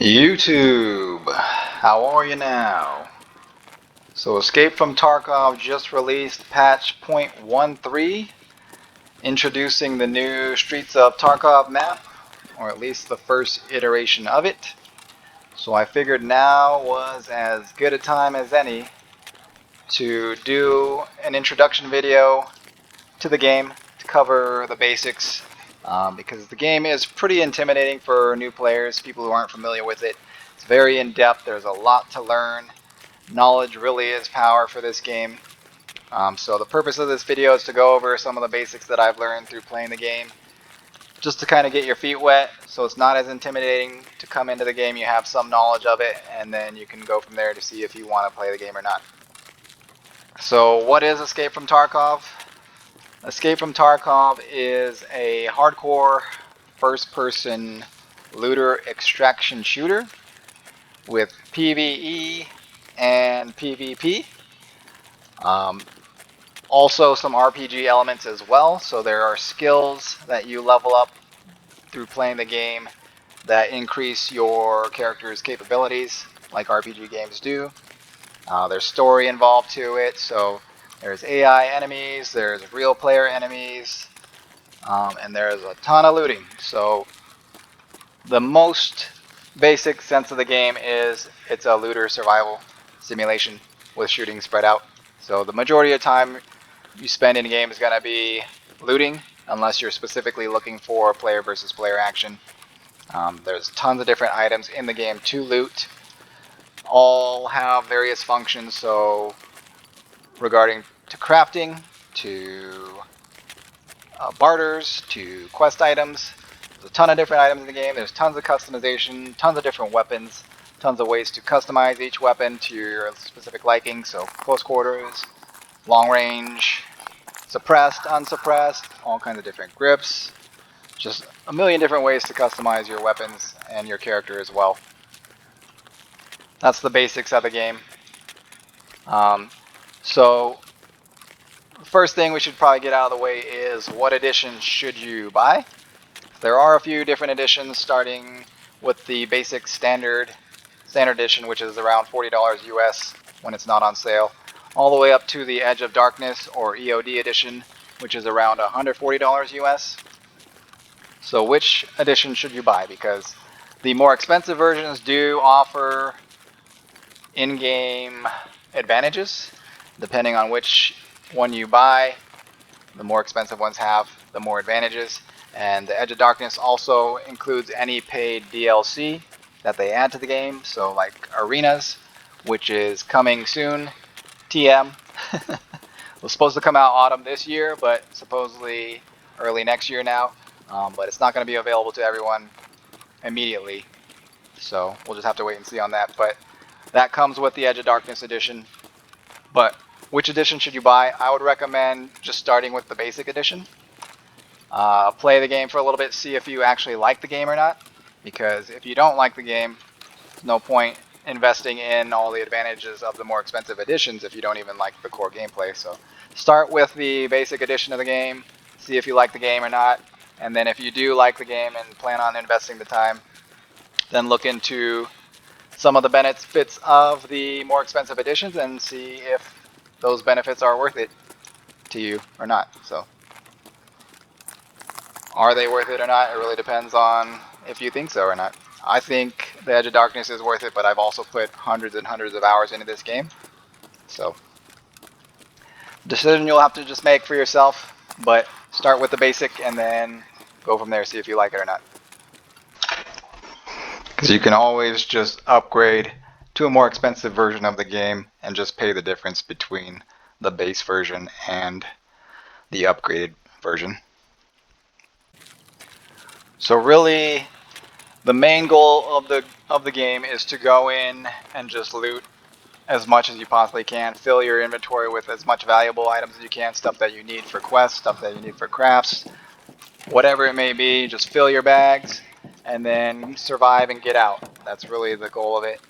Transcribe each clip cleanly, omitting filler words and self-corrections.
YouTube, how are you now? So Escape from Tarkov just released patch 0.13, introducing the new Streets of Tarkov map, or at least the first iteration of it. So I figured now was as good a time as any to do an introduction video to the game to cover the basics, because the game is pretty intimidating for new players, people who aren't familiar with it. It's very in-depth, there's a lot to learn. Knowledge really is power for this game. So the purpose of this video is to go over some of the basics that I've learned through playing the game, just to kind of get your feet wet, so it's not as intimidating to come into the game. You have some knowledge of it, and then you can go from there to see if you want to play the game or not. So what is Escape from Tarkov? Escape from Tarkov is a hardcore first-person looter extraction shooter with PvE and PvP. Also some RPG elements as well, so there are skills that you level up through playing the game that increase your character's capabilities, like RPG games do. There's story involved to it, so there's AI enemies, there's real player enemies, and there's a ton of looting. So the most basic sense of the game is it's a looter survival simulation with shooting spread out. So the majority of time you spend in the game is going to be looting, unless you're specifically looking for player versus player action. There's tons of different items in the game to loot. All have various functions, so regarding to crafting, to barters, to quest items. There's a ton of different items in the game. There's tons of customization, tons of different weapons, tons of ways to customize each weapon to your specific liking. So close quarters, long range, suppressed, unsuppressed, all kinds of different grips. Just a million different ways to customize your weapons and your character as well. That's the basics of the game. So the first thing we should probably get out of the way is what edition should you buy? There are a few different editions, starting with the basic standard edition, which is around $40 US when it's not on sale, all the way up to the Edge of Darkness or EOD edition, which is around $140 US. So which edition should you buy? Because the more expensive versions do offer in-game advantages. Depending on which one you buy, the more expensive ones have the more advantages. And the Edge of Darkness also includes any paid DLC that they add to the game, so like Arenas, which is coming soon. TM. It was supposed to come out autumn this year, but supposedly early next year now. But it's not going to be available to everyone immediately, so we'll just have to wait and see on that. But that comes with the Edge of Darkness edition. But which edition should you buy? I would recommend just starting with the basic edition. Play the game for a little bit, see if you actually like the game or not. Because if you don't like the game, there's no point investing in all the advantages of the more expensive editions if you don't even like the core gameplay. So start with the basic edition of the game, see if you like the game or not. And then if you do like the game and plan on investing the time, then look into some of the benefits of the more expensive editions and see if those benefits are worth it to you or not. So are they worth it or not? It really depends on if you think so or not. I think the Edge of Darkness is worth it, but I've also put hundreds and hundreds of hours into this game. So decision you'll have to just make for yourself, but start with the basic and then go from there, see if you like it or not. Because you can always just upgrade to a more expensive version of the game and just pay the difference between the base version and the upgraded version. So really, the main goal of the game is to go in and just loot as much as you possibly can. Fill your inventory with as much valuable items as you can, stuff that you need for quests, stuff that you need for crafts, whatever it may be. Just fill your bags and then survive and get out. That's really the goal of it.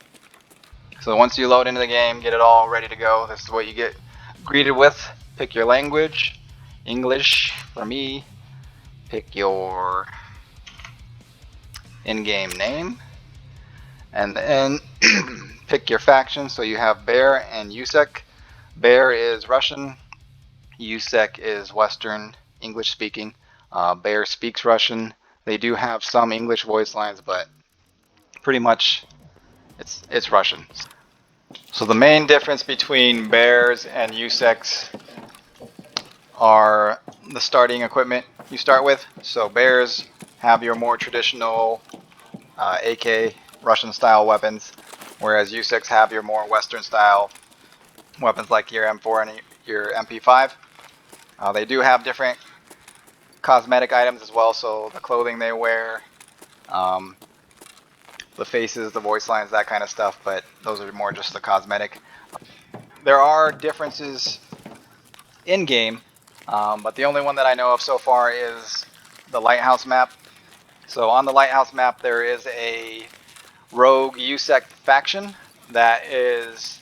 So once you load into the game, get it all ready to go, this is what you get greeted with. Pick your language, English for me. Pick your in-game name, And then pick your faction. So you have Bear and Yusek. Bear is Russian. Yusek is Western, English speaking. Bear speaks Russian. They do have some English voice lines, but pretty much it's Russian. So the main difference between Bears and Yuseks are the starting equipment you start with. So Bears have your more traditional AK Russian style weapons, whereas Yuseks have your more Western style weapons like your M4 and your MP5. They do have different cosmetic items as well, so the clothing they wear, um, the faces, the voice lines, that kind of stuff, but those are more just the cosmetic. There are differences in game, but the only one that I know of so far is the Lighthouse map. So on the Lighthouse map, there is a rogue USEC faction that is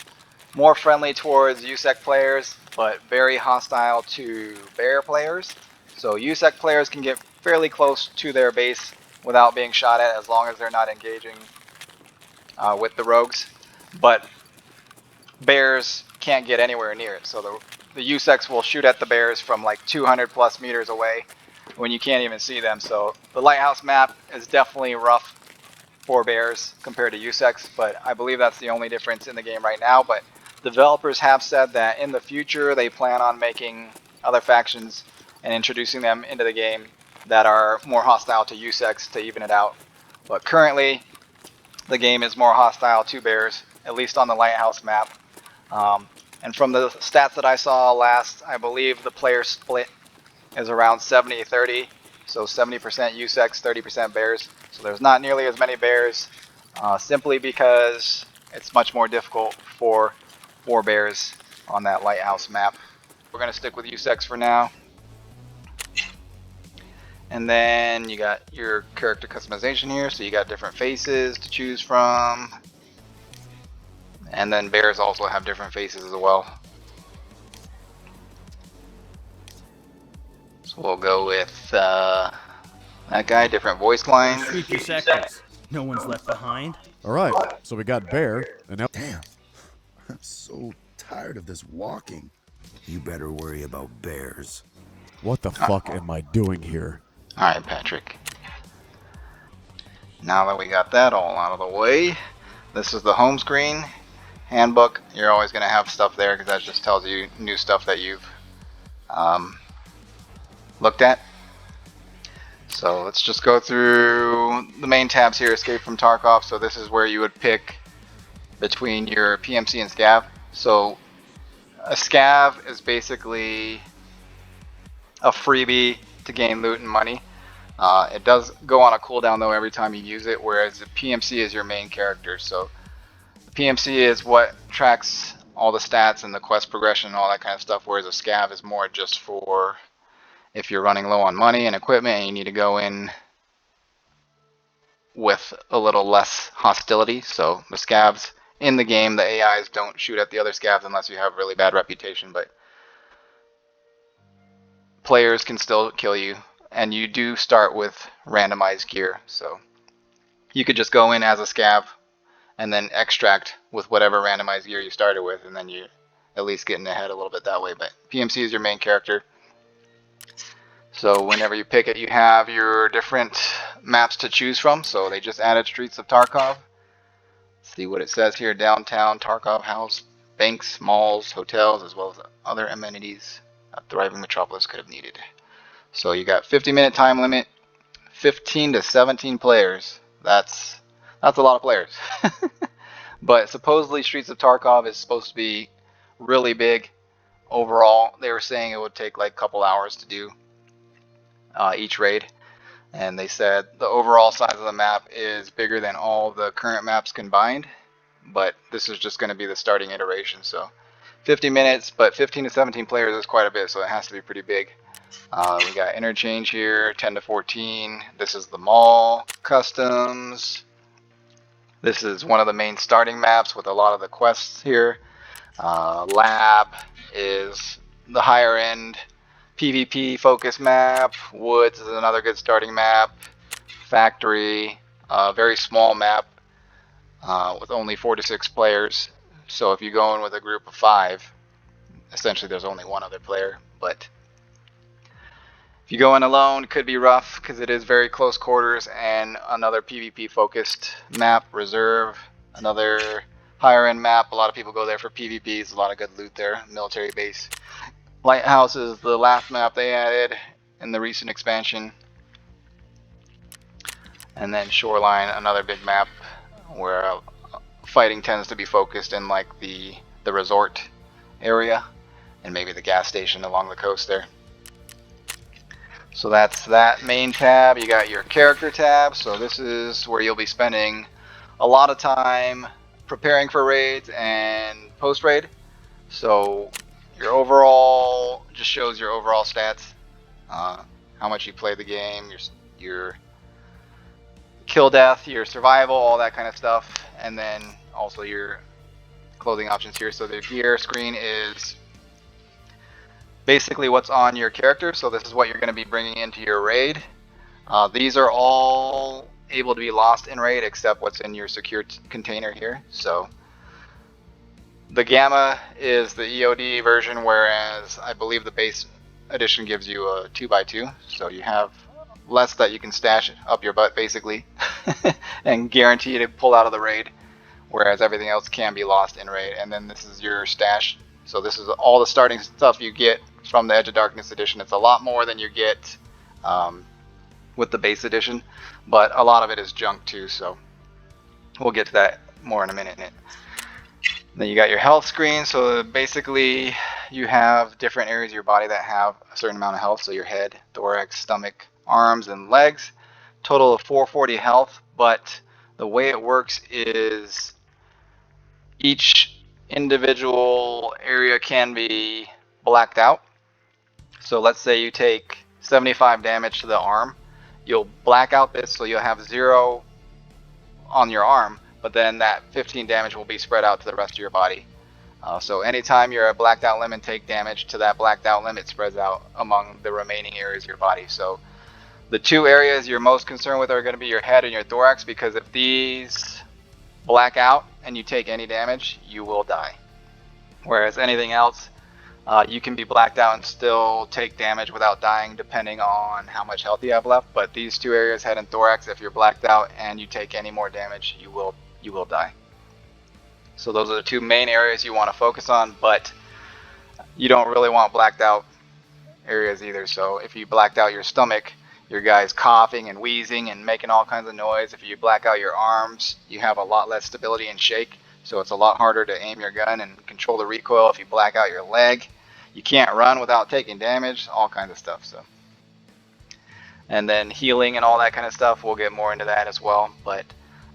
more friendly towards USEC players, but very hostile to Bear players. So USEC players can get fairly close to their base without being shot at, as long as they're not engaging with the rogues. But Bears can't get anywhere near it. So the USECs will shoot at the Bears from like 200 plus meters away when you can't even see them. So the Lighthouse map is definitely rough for Bears compared to USECs, but I believe that's the only difference in the game right now. But developers have said that in the future they plan on making other factions and introducing them into the game that are more hostile to USECs to even it out. But currently, the game is more hostile to Bears, at least on the Lighthouse map. And from the stats that I saw last, I believe the player split is around 70-30. So 70% USECs, 30% Bears. So there's not nearly as many Bears, simply because it's much more difficult for Bears on that Lighthouse map. We're going to stick with USECs for now. And then you got your character customization here. So you got different faces to choose from. And then Bears also have different faces as well. So we'll go with that guy, different voice lines. Shoot your sectors. No one's left behind. All right, so we got Bear, and now... Damn, I'm so tired of this walking. You better worry about bears. What the fuck am I doing here? Alright, Patrick. Now that we got that all out of the way, this is the home screen. Handbook, you're always going to have stuff there because that just tells you new stuff that you've looked at. So let's just go through the main tabs here. Escape from Tarkov. So this is where you would pick between your PMC and Scav. So a Scav is basically a freebie to gain loot and money. It does go on a cooldown though every time you use it, whereas the PMC is your main character. So the PMC is what tracks all the stats and the quest progression and all that kind of stuff, whereas a Scav is more just for if you're running low on money and equipment and you need to go in with a little less hostility. So the Scavs in the game, the AIs don't shoot at the other Scavs unless you have a really bad reputation, but players can still kill you, and you do start with randomized gear. So you could just go in as a Scav and then extract with whatever randomized gear you started with, and then you at least getting ahead a little bit that way. But PMC is your main character. So whenever you pick it, you have your different maps to choose from. So they just added Streets of Tarkov. See what it says here: downtown Tarkov house, banks, malls, hotels, as well as other amenities a thriving metropolis could have needed. So you got 50-minute time limit, 15 to 17 players. That's a lot of players. But supposedly Streets of Tarkov is supposed to be really big overall. They were saying it would take like a couple hours to do each raid, and they said the overall size of the map is bigger than all the current maps combined, but this is just going to be the starting iteration. So 50 minutes, but 15 to 17 players is quite a bit, so it has to be pretty big. We got interchange here, 10 to 14. This is the mall, customs. This is one of the main starting maps with a lot of the quests here. Lab is the higher end PvP focus map. Woods is another good starting map. Factory, very small map. with only 4 to 6 players. So if you go in with a group of 5, essentially there's only one other player. But if you go in alone, it could be rough because it is very close quarters and another PvP focused map. Reserve, another higher end map. A lot of people go there for PvPs. A lot of good loot there. Military base. Lighthouse is the last map they added in the recent expansion. And then Shoreline, another big map where fighting tends to be focused in like the resort area and maybe the gas station along the coast there. So that's that main tab. You got your character tab. So this is where you'll be spending a lot of time preparing for raids and post raid. So your overall just shows your overall stats, how much you play the game, your kill death, your survival, all that kind of stuff, and then also your clothing options here. So the gear screen is basically what's on your character. So this is what you're going to be bringing into your raid. These are all able to be lost in raid except what's in your secured container here. So the Gamma is the EOD version, whereas I believe the base edition gives you a 2x2. So you have less that you can stash up your butt basically and guarantee to pull out of the raid, whereas everything else can be lost in raid. And then this is your stash. So this is all the starting stuff you get from the Edge of Darkness edition. It's a lot more than you get with the base edition, but a lot of it is junk too, so we'll get to that more in a minute. Then you got your health screen. So basically you have different areas of your body that have a certain amount of health. So your head, thorax, stomach, arms, and legs. Total of 440 health, but the way it works is each individual area can be blacked out. So let's say you take 75 damage to the arm. You'll black out this, so you'll have 0 on your arm, but then that 15 damage will be spread out to the rest of your body. So anytime you're a blacked out limb and take damage to that blacked out limb, it spreads out among the remaining areas of your body. So the 2 areas you're most concerned with are going to be your head and your thorax, because if these black out and you take any damage, you will die. Whereas anything else, you can be blacked out and still take damage without dying, depending on how much health you have left. But these 2 areas, head and thorax, if you're blacked out and you take any more damage, you will die. So those are the 2 main areas you want to focus on, but you don't really want blacked out areas either. So if you blacked out your stomach, your guy's coughing and wheezing and making all kinds of noise. If you black out your arms, you have a lot less stability and shake, so it's a lot harder to aim your gun and control the recoil. If you black out your leg, you can't run without taking damage, all kinds of stuff. So, and then healing and all that kind of stuff, we'll get more into that as well. But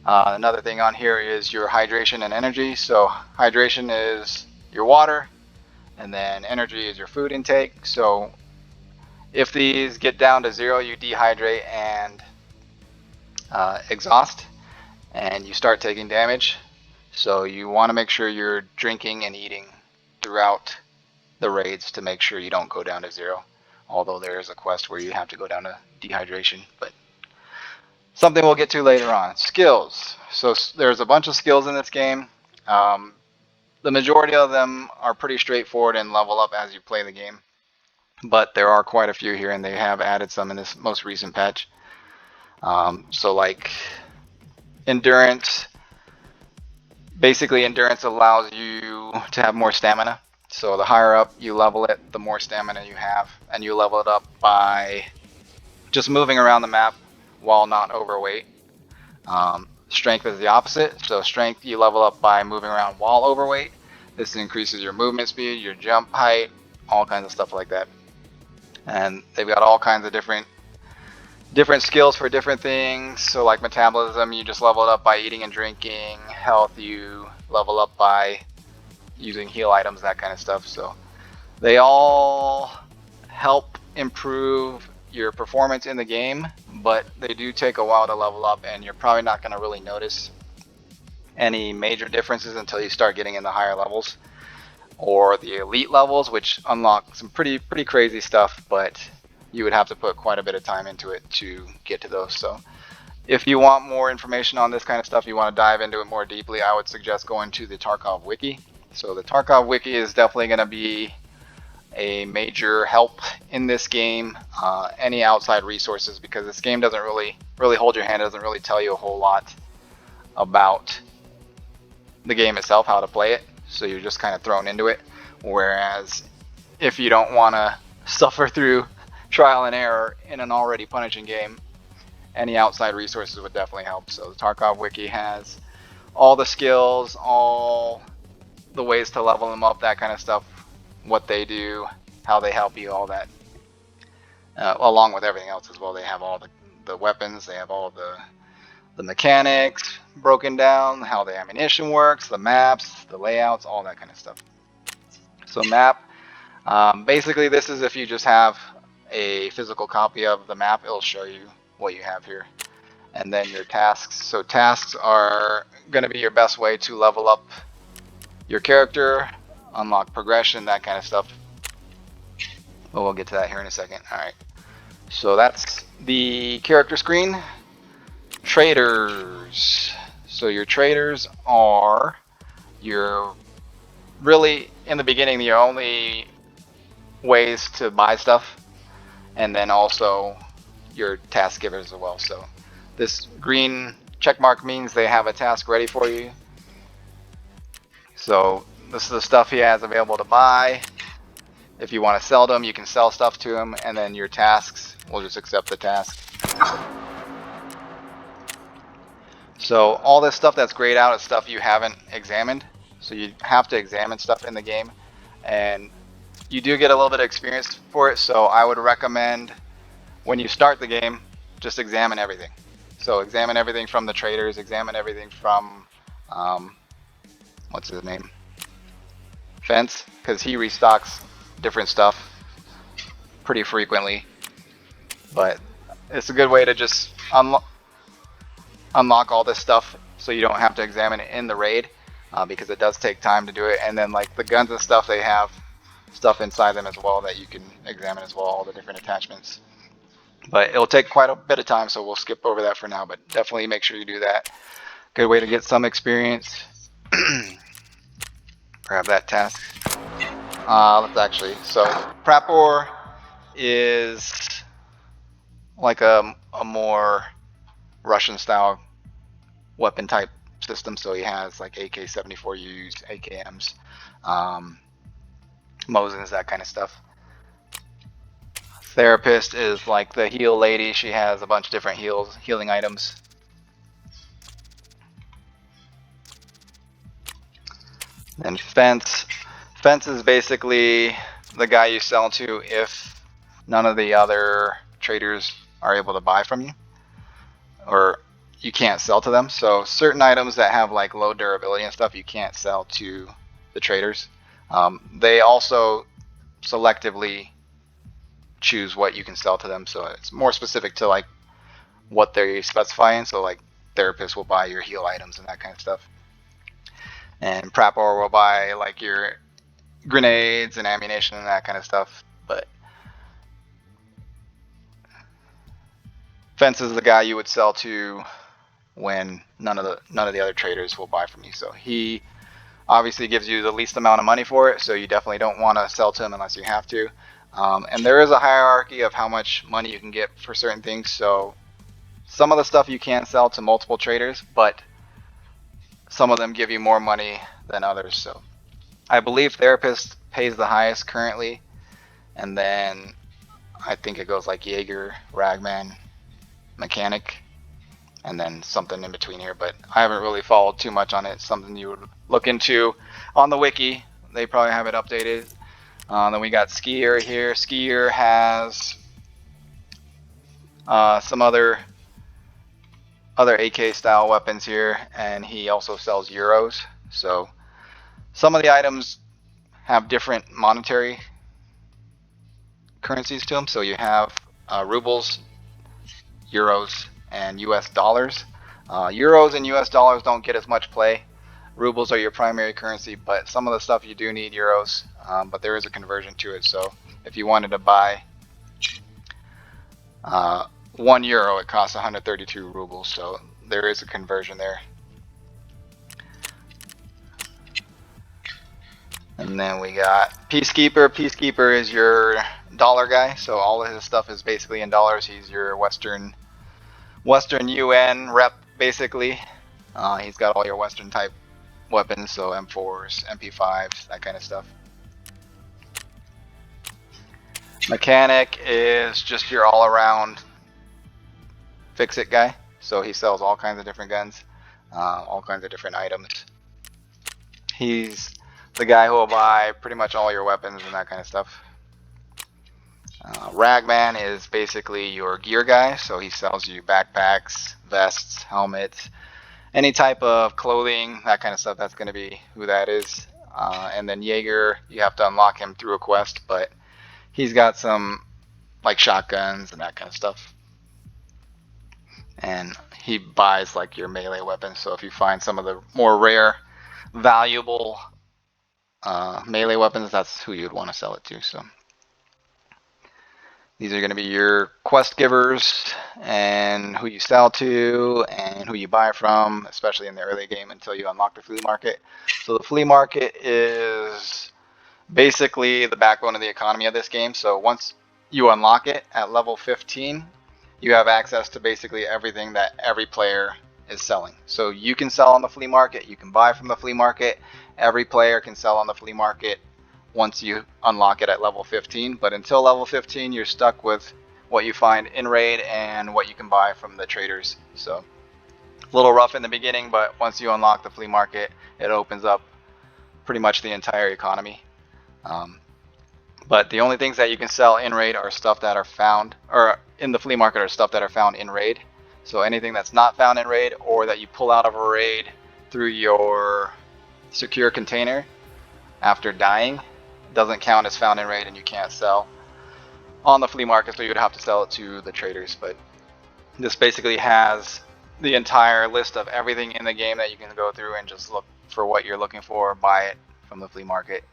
another thing on here is your hydration and energy. So hydration is your water, and then energy is your food intake. So if these get down to 0, you dehydrate and exhaust, and you start taking damage. So you want to make sure you're drinking and eating throughout the raids to make sure you don't go down to 0. Although there is a quest where you have to go down to dehydration, but something we'll get to later on. Skills. So there's a bunch of skills in this game. The majority of them are pretty straightforward and level up as you play the game, but there are quite a few here, and they have added some in this most recent patch. So like endurance. Basically, endurance allows you to have more stamina. So the higher up you level it, the more stamina you have, and you level it up by just moving around the map while not overweight. Strength is the opposite. So strength you level up by moving around while overweight. This increases your movement speed, your jump height, all kinds of stuff like that. And they've got all kinds of different skills for different things. So like metabolism, you just level it up by eating and drinking. Health, you level up by using heal items, that kind of stuff. So they all help improve your performance in the game, but they do take a while to level up, and you're probably not going to really notice any major differences until you start getting in the higher levels or the elite levels, which unlock some pretty crazy stuff, but you would have to put quite a bit of time into it to get to those. So If you want more information on this kind of stuff, you want to dive into it more deeply, I would suggest going to the Tarkov wiki. So the Tarkov wiki is definitely going to be a major help in this game. Any outside resources, because this game doesn't really hold your hand, it doesn't really tell you a whole lot about the game itself, how to play it, so you're just kind of thrown into it. Whereas if you don't want to suffer through trial and error in an already punishing game, any outside resources would definitely help. So the Tarkov wiki has all the skills, all the ways to level them up, that kind of stuff, what they do, how they help you, all that. Along with everything else as well. They have all the weapons, they have all the mechanics broken down, how the ammunition works, the maps, the layouts, all that kind of stuff. So map, basically this is if you just have a physical copy of the map, it'll show you what you have here. And then your tasks. So tasks are going to be your best way to level up your character, unlock progression, that kind of stuff. But we'll get to that here in a second. Alright, so that's the character screen. Traders. So your traders are your, really in the beginning, your only ways to buy stuff, and then also your task givers as well. So this green check mark means they have a task ready for you. So this is the stuff he has available to buy. If you want to sell them, you can sell stuff to him, and then your tasks, we'll just accept the task. So all this stuff that's grayed out is stuff you haven't examined. So you have to examine stuff in the game, and you do get a little bit of experience for it. So I would recommend when you start the game, just examine everything. So examine everything from the traders, examine everything from, what's his name? Fence, because he restocks different stuff pretty frequently. But it's a good way to just unlock all this stuff so you don't have to examine it in the raid, because it does take time to do it. And then like the guns and stuff, they have stuff inside them as well that you can examine as well, all the different attachments. But it'll take quite a bit of time, so we'll skip over that for now, but definitely make sure you do that. Good way to get some experience. Grab that task. Let's actually, so Prapor is like a more Russian style weapon type system. So he has like AK-74Us, AKMs, Mosins, that kind of stuff. Therapist is like the heal lady. She has a bunch of different healing items. Then Fence. Fence is basically the guy you sell to if none of the other traders are able to buy from you, or you can't sell to them. So certain items that have like low durability and stuff, you can't sell to the traders. They also selectively choose what you can sell to them, so it's more specific to like what they're specifying. So like therapists will buy your heal items and that kind of stuff, and Prapor will buy like your grenades and ammunition and that kind of stuff. But Fence is the guy you would sell to when none of the other traders will buy from you. So he obviously gives you the least amount of money for it, so you definitely don't want to sell to him unless you have to. And there is a hierarchy of how much money you can get for certain things. So some of the stuff you can sell to multiple traders, but some of them give you more money than others. So I believe Therapist pays the highest currently, and then I think it goes like Jaeger, Ragman, Mechanic, and then something in between here, but I haven't really followed too much on it. It's something you would look into on the wiki. They probably have it updated. Then we got Skier here. Skier has some other AK style weapons here, and he also sells euros. So some of the items have different monetary currencies to them. So you have rubles, euros, and US dollars. Euros and US dollars don't get as much play. Rubles are your primary currency, but some of the stuff you do need euros, but there is a conversion to it. So if you wanted to buy €1 it costs 132 rubles, so there is a conversion there. And then we got Peacekeeper. Peacekeeper is your dollar guy, so all of his stuff is basically in dollars. He's your Western UN rep, basically. He's got all your Western type weapons, so M4s, MP5s, that kind of stuff. Mechanic is just your all-around fix-it guy, so he sells all kinds of different guns, all kinds of different items. He's the guy who will buy pretty much all your weapons and that kind of stuff. Ragman is basically your gear guy, so he sells you backpacks, vests, helmets, any type of clothing, that kind of stuff. That's going to be who that is. And then Jaeger, you have to unlock him through a quest, but he's got some like shotguns and that kind of stuff. And he buys like your melee weapons, so if you find some of the more rare, valuable melee weapons, that's who you'd want to sell it to. So these are going to be your quest givers and who you sell to and who you buy from, especially in the early game until you unlock the flea market. So the flea market is basically the backbone of the economy of this game. So once you unlock it at level 15, you have access to basically everything that every player is selling. So you can sell on the flea market, you can buy from the flea market, every player can sell on the flea market once you unlock it at level 15, but until level 15 you're stuck with what you find in raid and what you can buy from the traders. So a little rough in the beginning, but once you unlock the flea market, it opens up pretty much the entire economy. But the only things that you can sell in raid are stuff that are found, or in the flea market are stuff that are found in raid. So anything that's not found in raid or that you pull out of a raid through your secure container after dying doesn't count as found in raid, and you can't sell on the flea market, so you would have to sell it to the traders. But this basically has the entire list of everything in the game that you can go through and just look for what you're looking for, buy it from the flea market.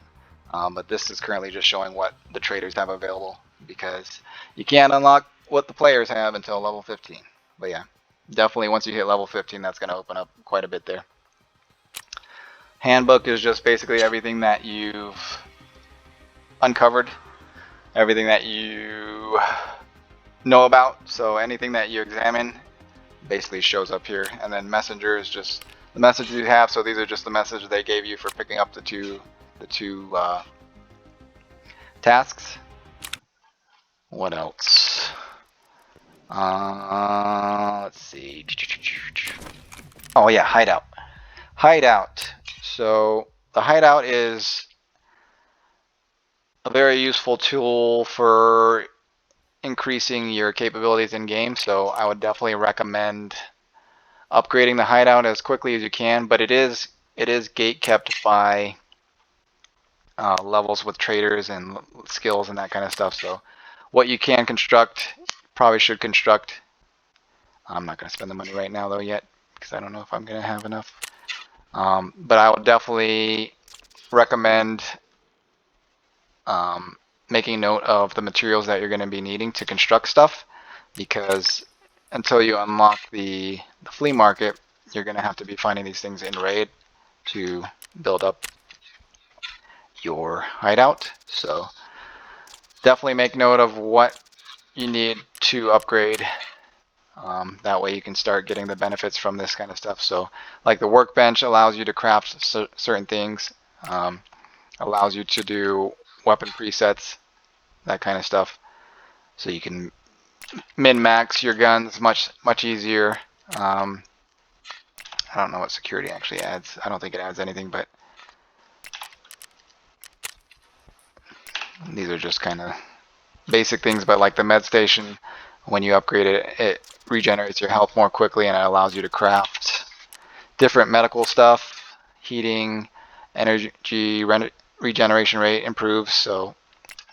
But this is currently just showing what the traders have available, because you can't unlock what the players have until level 15. But yeah, definitely once you hit level 15, that's going to open up quite a bit there. Handbook is just basically everything that you've uncovered, everything that you know about. So anything that you examine basically shows up here. And then messenger is just the message you have. So these are just the message they gave you for picking up the two tasks. What else? Let's see. Oh yeah, hideout. Hideout. So the hideout is a very useful tool for increasing your capabilities in game. So I would definitely recommend upgrading the hideout as quickly as you can. But it is gate kept by levels with traders and skills and that kind of stuff. So what you can construct, probably should construct. I'm not going to spend the money right now though yet, because I don't know if I'm going to have enough. But I would definitely recommend making note of the materials that you're going to be needing to construct stuff, because until you unlock the flea market, you're going to have to be finding these things in raid to build up your hideout. So definitely make note of what you need to upgrade. That way you can start getting the benefits from this kind of stuff. So like the workbench allows you to craft certain things, allows you to do weapon presets, that kind of stuff. So you can min-max your guns much easier. I don't know what security actually adds. I don't think it adds anything, but these are just kind of basic things. But like the med station, when you upgrade it, it regenerates your health more quickly, and it allows you to craft different medical stuff. Heating, energy regeneration rate improves, so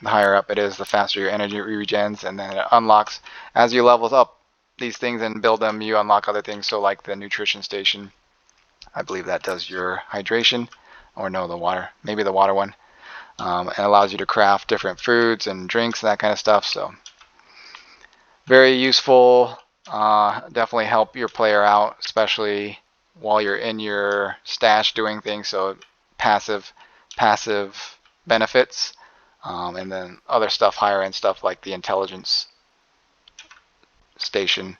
the higher up it is, the faster your energy regens, and then it unlocks as you level up these things and build them. You unlock other things. So like the nutrition station, I believe that does your hydration, or no, the water, maybe the water one. It allows you to craft different foods and drinks and that kind of stuff. So Very useful. Definitely help your player out, especially while you're in your stash doing things. So passive benefits, and then other stuff, higher end stuff like the intelligence station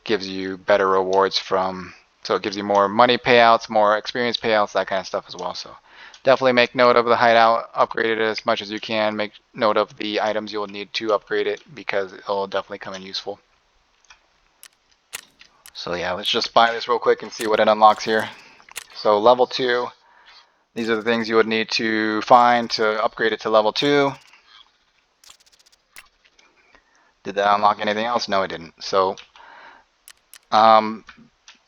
gives you better rewards from. So it gives you more money payouts, more experience payouts, that kind of stuff as well. So definitely make note of the hideout, upgrade it as much as you can. Make note of the items you'll need to upgrade it because it'll definitely come in useful. So yeah, let's just buy this real quick and see what it unlocks here. So level 2, these are the things you would need to find to upgrade it to level 2. Did that unlock anything else? No, it didn't. So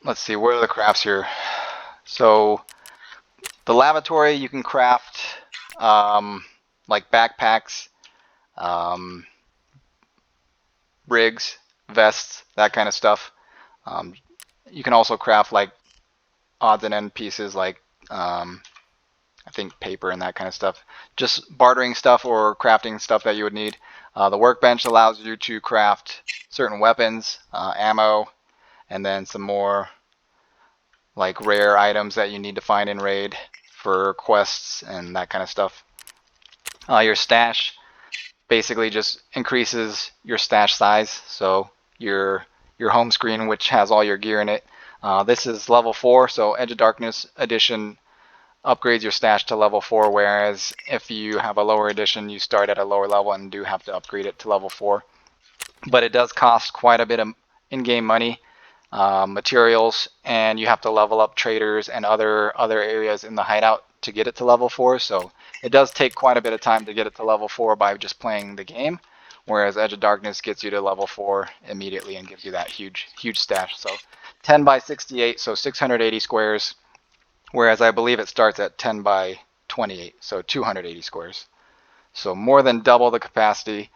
let's see, where are the crafts here? So the lavatory, you can craft like backpacks, rigs, vests, that kind of stuff. You can also craft like odds and end pieces like I think paper and that kind of stuff. Just bartering stuff or crafting stuff that you would need. The workbench allows you to craft certain weapons, ammo, and then some more like rare items that you need to find in raid for quests and that kind of stuff. Your stash basically just increases your stash size. So your home screen, which has all your gear in it. This is level 4, so Edge of Darkness edition upgrades your stash to level 4, whereas if you have a lower edition, you start at a lower level and do have to upgrade it to level 4. But it does cost quite a bit of in-game money, materials, and you have to level up traders and other areas in the hideout to get it to level 4. So it does take quite a bit of time to get it to level 4 by just playing the game, whereas Edge of Darkness gets you to level 4 immediately and gives you that huge stash. So 10 by 68, so 680 squares. Whereas I believe it starts at 10 by 28, so 280 squares. So more than double the capacity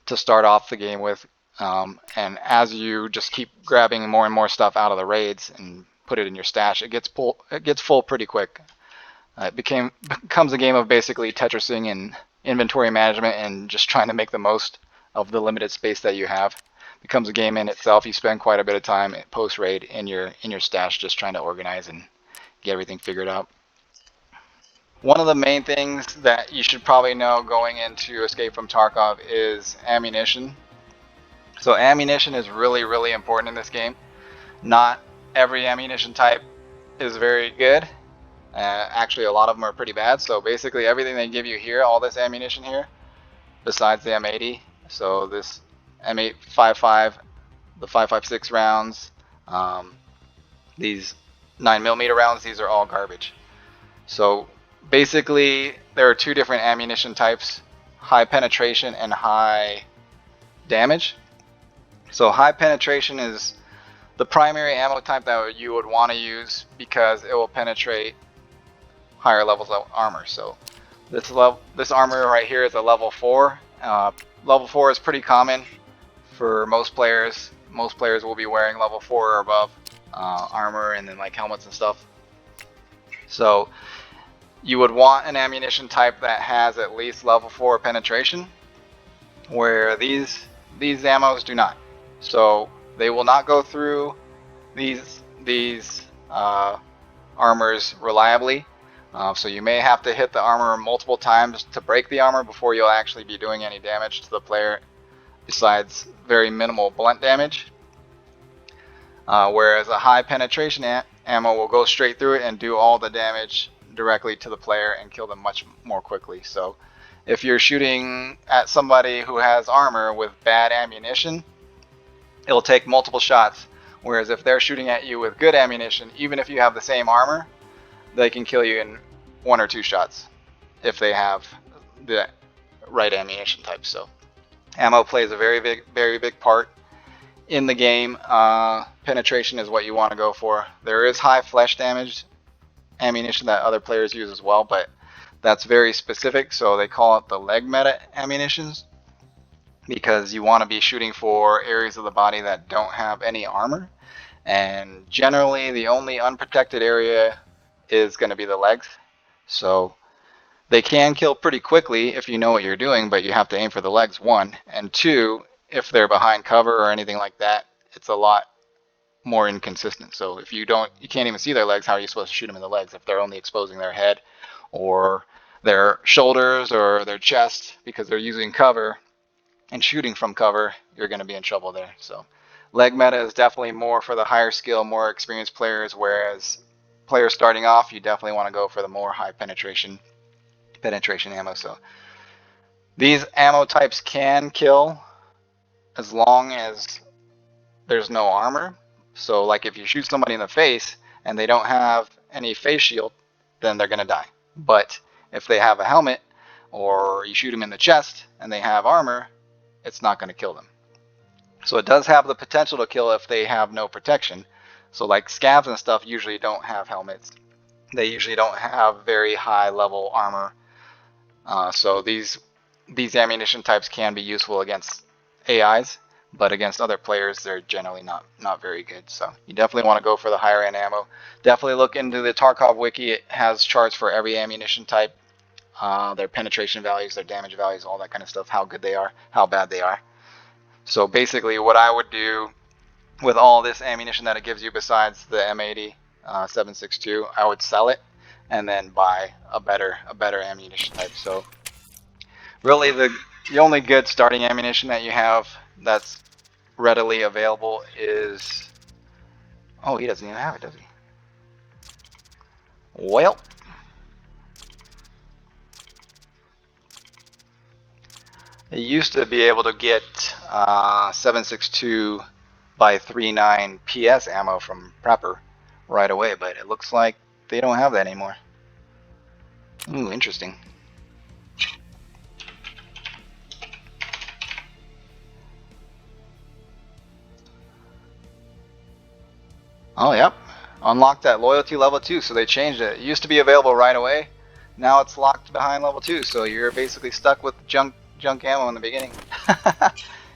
to start off the game with. And as you just keep grabbing more and more stuff out of the raids and put it in your stash, it gets full pretty quick. It becomes a game of basically Tetrising and inventory management and just trying to make the most of the limited space that you have. It becomes a game in itself. You spend quite a bit of time post raid in your stash just trying to organize and get everything figured out. One of the main things that you should probably know going into Escape from Tarkov is ammunition. So ammunition is really, really important in this game. Not every ammunition type is very good. Actually, a lot of them are pretty bad. So basically everything they give you here, all this ammunition here, besides the M80, so this M855, the 5.56 rounds, these 9mm rounds, these are all garbage. So basically there are two different ammunition types, high penetration and high damage. So high penetration is the primary ammo type that you would want to use because it will penetrate higher levels of armor. So this armor right here is a level 4. Level 4 is pretty common for most players. Most players will be wearing level 4 or above armor and then like helmets and stuff. So you would want an ammunition type that has at least level 4 penetration, where these ammos do not. So they will not go through these armors reliably. So you may have to hit the armor multiple times to break the armor before you'll actually be doing any damage to the player, besides very minimal blunt damage. Whereas a high penetration ammo will go straight through it and do all the damage directly to the player and kill them much more quickly. So if you're shooting at somebody who has armor with bad ammunition, it'll take multiple shots. Whereas if they're shooting at you with good ammunition, even if you have the same armor, they can kill you in 1 or 2 shots if they have the right ammunition type. So ammo plays a very big part in the game. Penetration is what you want to go for. There is high flesh damage ammunition that other players use as well, but that's very specific, so they call it the leg meta ammunitions, because you want to be shooting for areas of the body that don't have any armor, and generally the only unprotected area is going to be the legs. So they can kill pretty quickly if you know what you're doing, but you have to aim for the legs, 1, and 2, if they're behind cover or anything like that, it's a lot more inconsistent. So if you can't even see their legs, how are you supposed to shoot them in the legs if they're only exposing their head or their shoulders or their chest because they're using cover and shooting from cover? You're going to be in trouble there. So leg meta is definitely more for the higher skill, more experienced players, whereas players starting off, you definitely want to go for the more high penetration ammo. So these ammo types can kill as long as there's no armor. So like if you shoot somebody in the face and they don't have any face shield, then they're going to die. But if they have a helmet or you shoot them in the chest and they have armor, it's not going to kill them. So it does have the potential to kill if they have no protection. So like scavs and stuff usually don't have helmets. They usually don't have very high level armor. So these ammunition types can be useful against AIs, but against other players, they're generally not very good. So you definitely want to go for the higher end ammo. Definitely look into the Tarkov wiki. It has charts for every ammunition type, their penetration values, their damage values, all that kind of stuff, how good they are, how bad they are. So basically what I would do with all this ammunition that it gives you besides the M80 7.62, I would sell it and then buy a better ammunition type. So really the only good starting ammunition that you have that's readily available is, oh, he doesn't even have it, does he? Well, you used to be able to get 7.62 by 3.9 PS ammo from Prepper right away, but it looks like they don't have that anymore. Ooh, interesting. Oh, yep. Unlocked at loyalty level 2, so they changed it. It used to be available right away. Now it's locked behind level 2, so you're basically stuck with junk ammo in the beginning.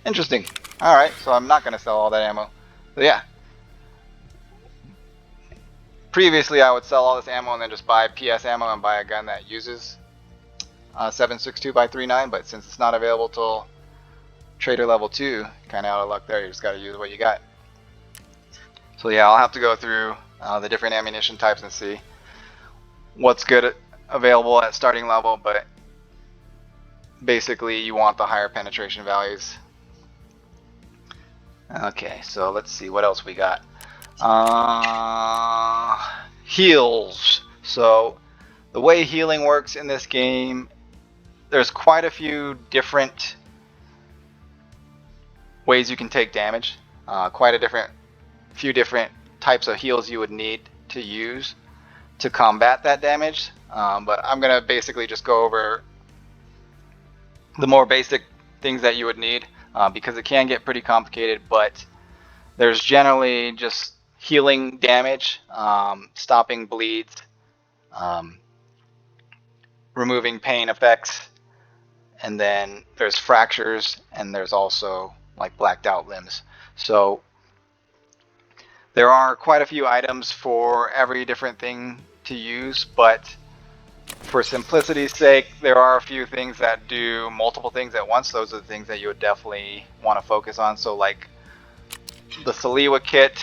Interesting. Alright, so I'm not going to sell all that ammo. So yeah. Previously I would sell all this ammo and then just buy PS ammo and buy a gun that uses 7.62 by 3.9, but since it's not available till trader level 2, kind of out of luck there. You just got to use what you got. So yeah, I'll have to go through the different ammunition types and see what's good available at starting level, but basically you want the higher penetration values. Okay, so let's see what else we got. Heals. So the way healing works in this game, there's quite a few different ways you can take damage. Quite a few different types of heals you would need to use to combat that damage. But I'm gonna basically just go over the more basic things that you would need because it can get pretty complicated, but there's generally just healing damage, stopping bleeds, removing pain effects, and then there's fractures, and there's also like blacked out limbs. So there are quite a few items for every different thing to use, but for simplicity's sake, there are a few things that do multiple things at once. Those are the things that you would definitely want to focus on. So like the Flea kit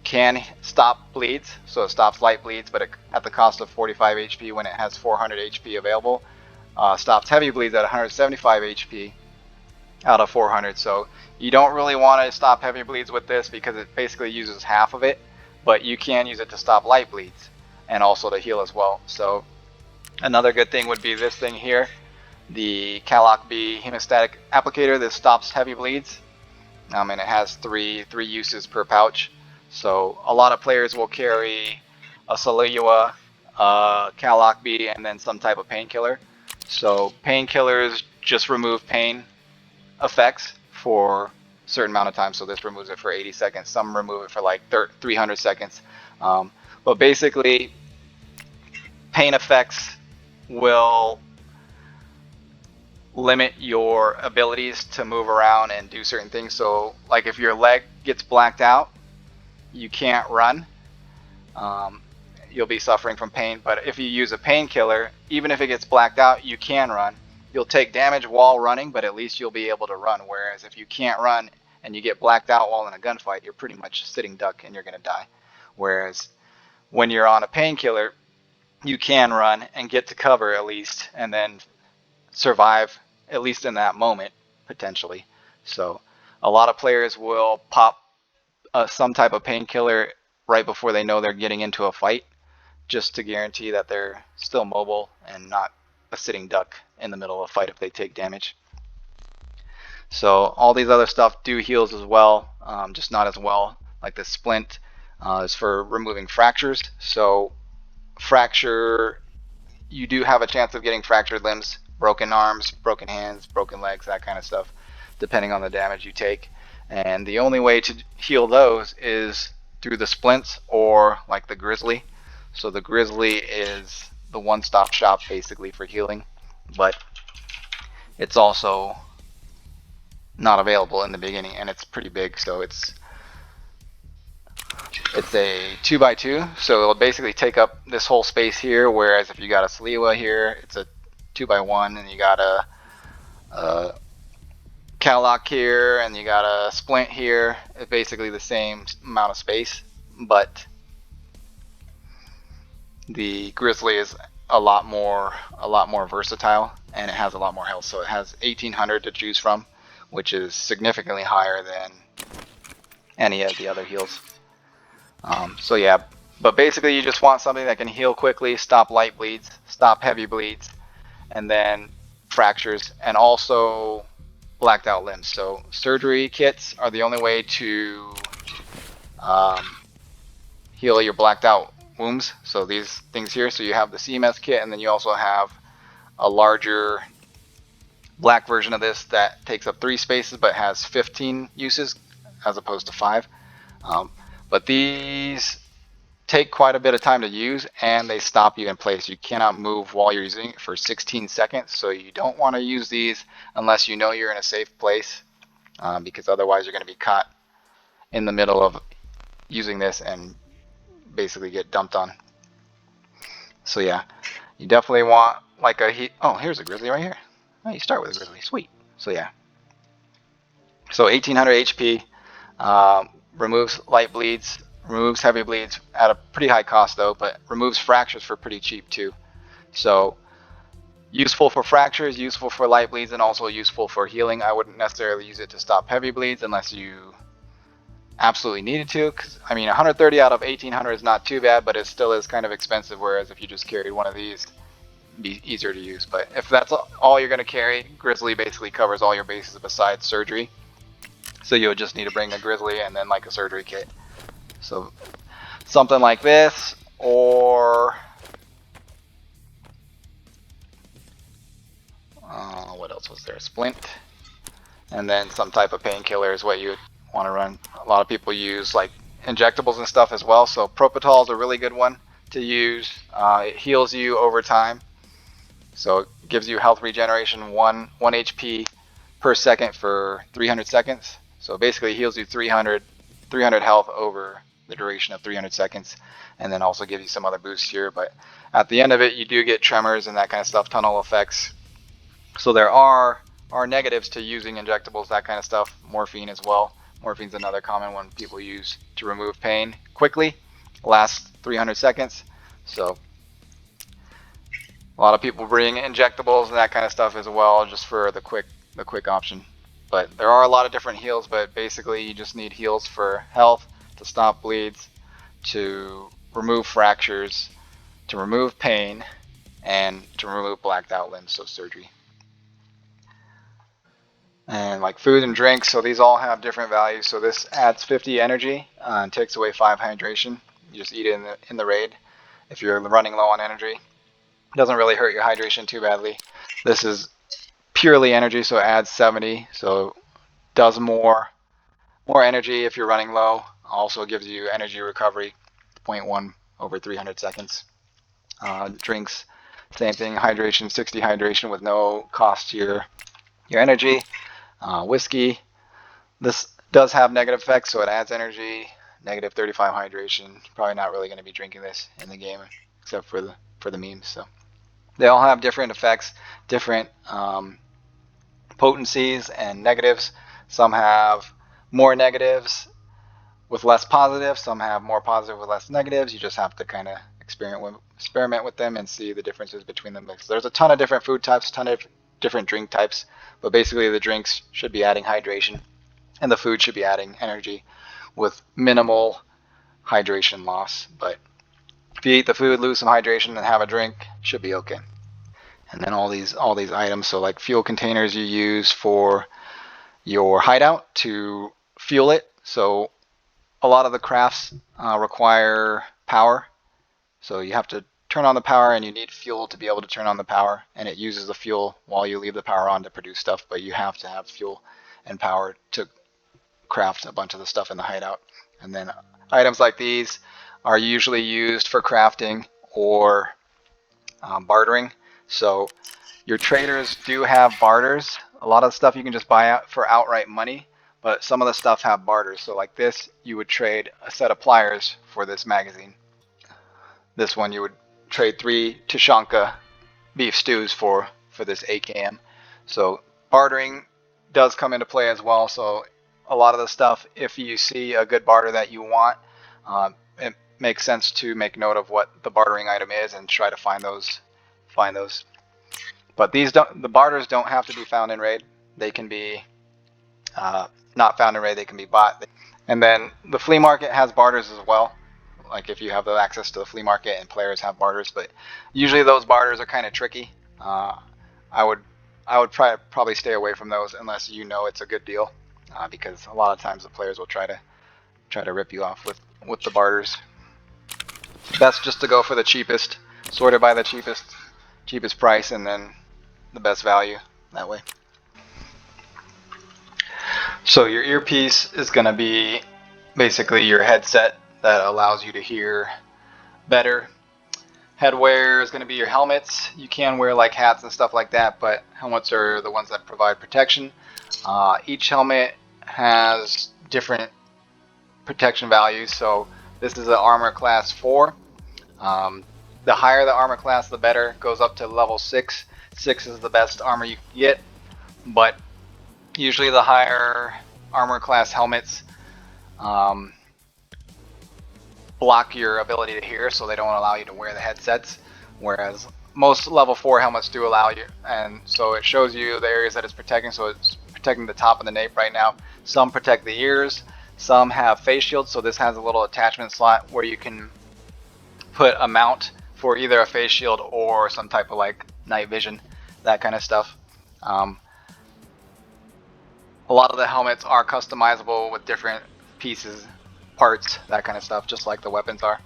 can stop bleeds, so it stops light bleeds, but at the cost of 45 HP when it has 400 HP available. Stops heavy bleeds at 175 HP out of 400. So you don't really want to stop heavy bleeds with this because it basically uses half of it, but you can use it to stop light bleeds and also to heal as well. So another good thing would be this thing here, the Calloc B hemostatic applicator. This stops heavy bleeds, and it has three uses per pouch. So a lot of players will carry a Salewa, Calloc B, and then some type of painkiller. So painkillers just remove pain effects for a certain amount of time. So this removes it for 80 seconds. Some remove it for like 300 seconds. But basically, pain effects will limit your abilities to move around and do certain things. So like if your leg gets blacked out, you can't run. You'll be suffering from pain. But if you use a painkiller, even if it gets blacked out, you can run you'll take damage while running, but at least you'll be able to run. Whereas if you can't run and you get blacked out while in a gunfight, you're pretty much sitting duck and you're going to die. Whereas when you're on a painkiller, you can run and get to cover at least, and then survive at least in that moment, potentially. So a lot of players will pop some type of painkiller right before they know they're getting into a fight, just to guarantee that they're still mobile and not a sitting duck in the middle of a fight if they take damage. So all these other stuff do heals as well, just not as well. Like the splint is for removing fractures. So fracture, you do have a chance of getting fractured limbs, broken arms, broken hands, broken legs, that kind of stuff, depending on the damage you take. And the only way to heal those is through the splints or like the grizzly. So the grizzly is the one-stop shop basically for healing, but it's also not available in the beginning, and it's pretty big. So it's a 2x2, so it'll basically take up this whole space here, whereas if you got a Flea here, it's a 2x1, and you got a Callock here, and you got a Splint here. It's basically the same amount of space, but the Grizzly is a lot more versatile, and it has a lot more health. So it has 1800 to choose from, which is significantly higher than any of the other heals. So yeah, but basically you just want something that can heal quickly, stop light bleeds, stop heavy bleeds, and then fractures, and also blacked out limbs. So surgery kits are the only way to heal your blacked out wounds. So these things here, so you have the CMS kit, and then you also have a larger black version of this that takes up 3 spaces but has 15 uses as opposed to 5. But these take quite a bit of time to use, and they stop you in place. You cannot move while you're using it for 16 seconds, so you don't want to use these unless you know you're in a safe place, because otherwise you're going to be caught in the middle of using this and basically get dumped on. So yeah, you definitely want like a oh, here's a grizzly right here. Oh, you start with a grizzly, sweet. So yeah, so 1800 HP, removes light bleeds, removes heavy bleeds at a pretty high cost though, but removes fractures for pretty cheap too. So useful for fractures, useful for light bleeds, and also useful for healing. I wouldn't necessarily use it to stop heavy bleeds unless you absolutely needed to, because I mean 130 out of 1800 is not too bad, but it still is kind of expensive, whereas if you just carried one of these, it'd be easier to use. But if that's all you're going to carry, Grizzly basically covers all your bases besides surgery. So you would just need to bring a Grizzly and then like a surgery kit. So something like this, or what else was there? Splint, and then some type of painkiller is what you would want to run. A lot of people use like injectables and stuff as well. So Propofol is a really good one to use. It heals you over time, so it gives you health regeneration 1 HP per second for 300 seconds. So basically it heals you 300 health over the duration of 300 seconds, and then also gives you some other boosts here. But at the end of it, you do get tremors and that kind of stuff, tunnel effects. So there are negatives to using injectables, that kind of stuff. Morphine as well. Morphine's another common one people use to remove pain quickly, lasts 300 seconds. So a lot of people bring injectables and that kind of stuff as well, just for the quick option. But there are a lot of different heals, but basically you just need heals for health, to stop bleeds, to remove fractures, to remove pain, and to remove blacked out limbs, so surgery. And like food and drinks, so these all have different values. So this adds 50 energy and takes away 5 hydration. You just eat it in the raid if you're running low on energy. It doesn't really hurt your hydration too badly. This is purely energy, so it adds 70, so does more energy if you're running low. Also gives you energy recovery, 0.1 over 300 seconds. Drinks, same thing, hydration, 60 hydration with no cost to your energy. Whiskey, this does have negative effects, so it adds energy, negative 35 hydration. Probably not really going to be drinking this in the game, except for the memes. So They all have different effects, different potencies and negatives. Some have more negatives with less positives. Some have more positive with less negatives. You just have to kind of experiment with them and see the differences between them. Because there's a ton of different food types, a ton of different drink types, but basically the drinks should be adding hydration and the food should be adding energy with minimal hydration loss. But if you eat the food, lose some hydration, and have a drink, should be okay. And then all these items, so like fuel containers you use for your hideout to fuel it. So a lot of the crafts require power, so you have to turn on the power, and you need fuel to be able to turn on the power, and it uses the fuel while you leave the power on to produce stuff, but you have to have fuel and power to craft a bunch of the stuff in the hideout. And then items like these are usually used for crafting or bartering. So your traders do have barters. A lot of the stuff you can just buy out for outright money, but some of the stuff have barters. So like this, you would trade a set of pliers for this magazine. This one you would trade 3 Tushonka beef stews for this AKM. So bartering does come into play as well. So a lot of the stuff, if you see a good barter that you want, it makes sense to make note of what the bartering item is and try to find those. But the barters don't have to be found in raid. They can be not found in raid. They can be bought. And then the flea market has barters as well. Like if you have the access to the flea market, and players have barters, but usually those barters are kind of tricky. I would probably stay away from those unless you know it's a good deal, because a lot of times the players will try to rip you off with the barters. Best just to go for the cheapest, sorted by the cheapest price, and then the best value that way. So your earpiece is going to be basically your headset that allows you to hear better. Headwear is going to be your helmets. You can wear like hats and stuff like that, but helmets are the ones that provide protection. Each helmet has different protection values. So this is an armor class 4. The higher the armor class, the better. It goes up to level 6. 6 is the best armor you can get, but usually the higher armor class helmets block your ability to hear, so they don't allow you to wear the headsets, whereas most level 4 helmets do allow you, and so it shows you the areas that it's protecting. So it's protecting the top of the nape right now. Some protect the ears, some have face shields, so this has a little attachment slot where you can put a mount for either a face shield or some type of like night vision, that kind of stuff. A lot of the helmets are customizable with different pieces, parts, that kind of stuff, just like the weapons are.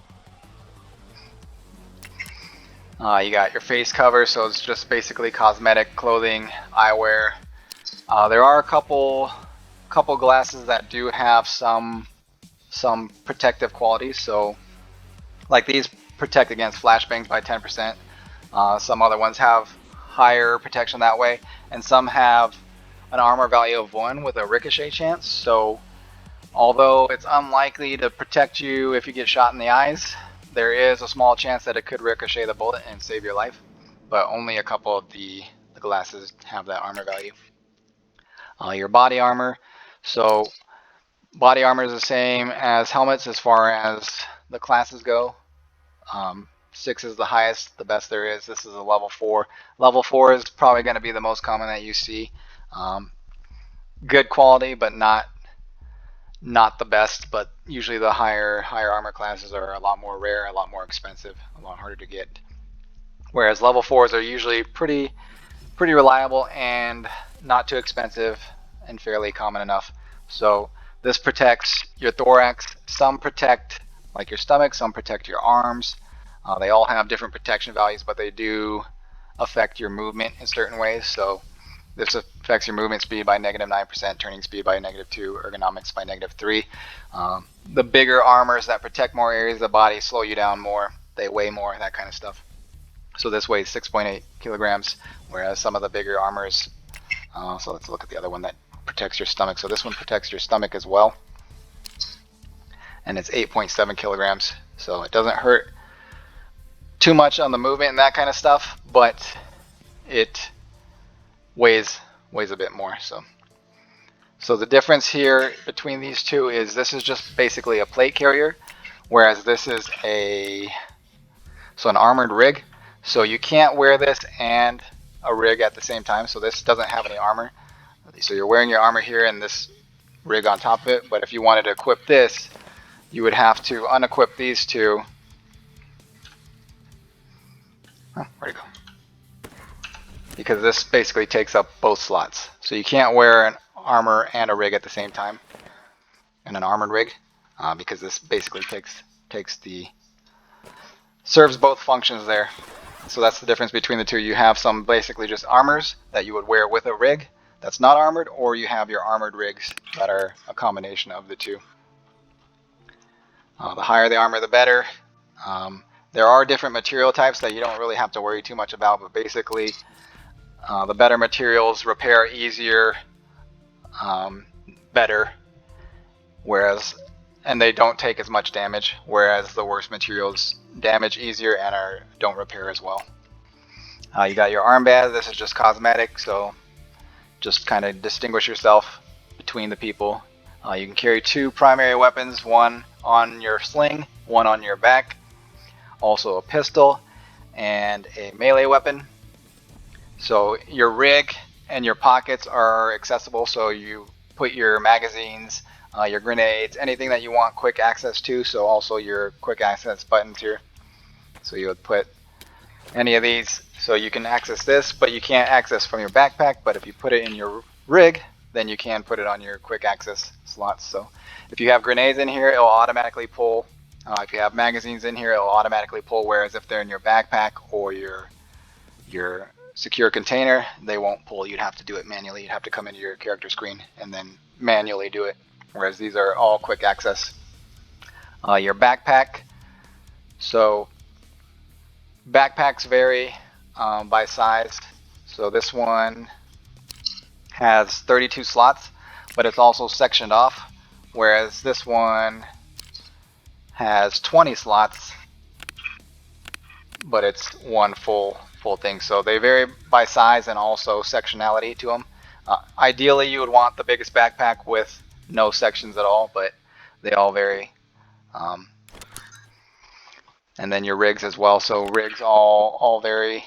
You got your face cover, so it's just basically cosmetic, clothing, eyewear. There are a couple glasses that do have some protective qualities. So like these protect against flashbangs by 10%. Some other ones have higher protection that way, and some have an armor value of 1 with a ricochet chance. So although it's unlikely to protect you if you get shot in the eyes, there is a small chance that it could ricochet the bullet and save your life, but only a couple of the glasses have that armor value. Your body armor, so body armor is the same as helmets as far as the classes go. 6 is the highest, the best there is. This is a level 4. Level 4 is probably going to be the most common that you see. Good quality, but not the best. But usually the higher armor classes are a lot more rare, a lot more expensive, a lot harder to get. Whereas level 4s are usually pretty reliable and not too expensive and fairly common enough. So this protects your thorax. Some protect like your stomach, some protect your arms. They all have different protection values, but they do affect your movement in certain ways. So this affects your movement speed by -9%, turning speed by -2, ergonomics by -3. The bigger armors that protect more areas of the body slow you down more. They weigh more, that kind of stuff. So this weighs 6.8 kilograms, whereas some of the bigger armors, so let's look at the other one that protects your stomach. So this one protects your stomach as well, and it's 8.7 kilograms. So it doesn't hurt too much on the movement and that kind of stuff, but it weighs a bit more. So the difference here between these two is this is just basically a plate carrier, whereas this is an armored rig. So you can't wear this and a rig at the same time. So this doesn't have any armor. So you're wearing your armor here and this rig on top of it. But if you wanted to equip this, you would have to unequip these two. Oh, where'd it go? Because this basically takes up both slots. So you can't wear an armor and a rig at the same time, and an armored rig, because this basically serves both functions there. So that's the difference between the two. You have some basically just armors that you would wear with a rig that's not armored, or you have your armored rigs that are a combination of the two. The higher the armor, the better. There are different material types that you don't really have to worry too much about, but basically the better materials repair easier, better, and they don't take as much damage, whereas the worst materials damage easier and don't repair as well. You got your armband. This is just cosmetic, so just kind of distinguish yourself between the people. You can carry two primary weapons, one on your sling, one on your back, also a pistol and a melee weapon. So your rig and your pockets are accessible, so you put your magazines, your grenades, anything that you want quick access to, so also your quick access buttons here. So you would put any of these, so you can access this, but you can't access from your backpack. But if you put it in your rig, then you can put it on your quick access slots. So if you have grenades in here, it'll automatically pull. If you have magazines in here, it'll automatically pull, whereas if they're in your backpack or your secure container, they won't pull. You'd have to do it manually. You'd have to come into your character screen and then manually do it, whereas these are all quick access. Your backpack. So backpacks vary by size. So this one has 32 slots, but it's also sectioned off, whereas this one has 20 slots, but it's one full thing. So they vary by size and also sectionality to them. Ideally, you would want the biggest backpack with no sections at all, but they all vary. And then your rigs as well. So rigs all vary.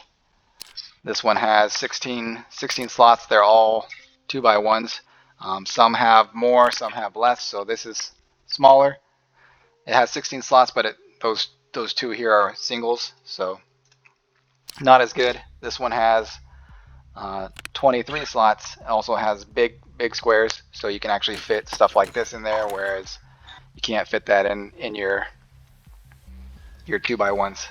This one has 16 slots. They're all 2x1s. Some have more, some have less. So this is smaller. It has 16 slots, but those two here are singles, so not as good. This one has 23 slots. It also has big squares, so you can actually fit stuff like this in there, whereas you can't fit that in your 2x1s.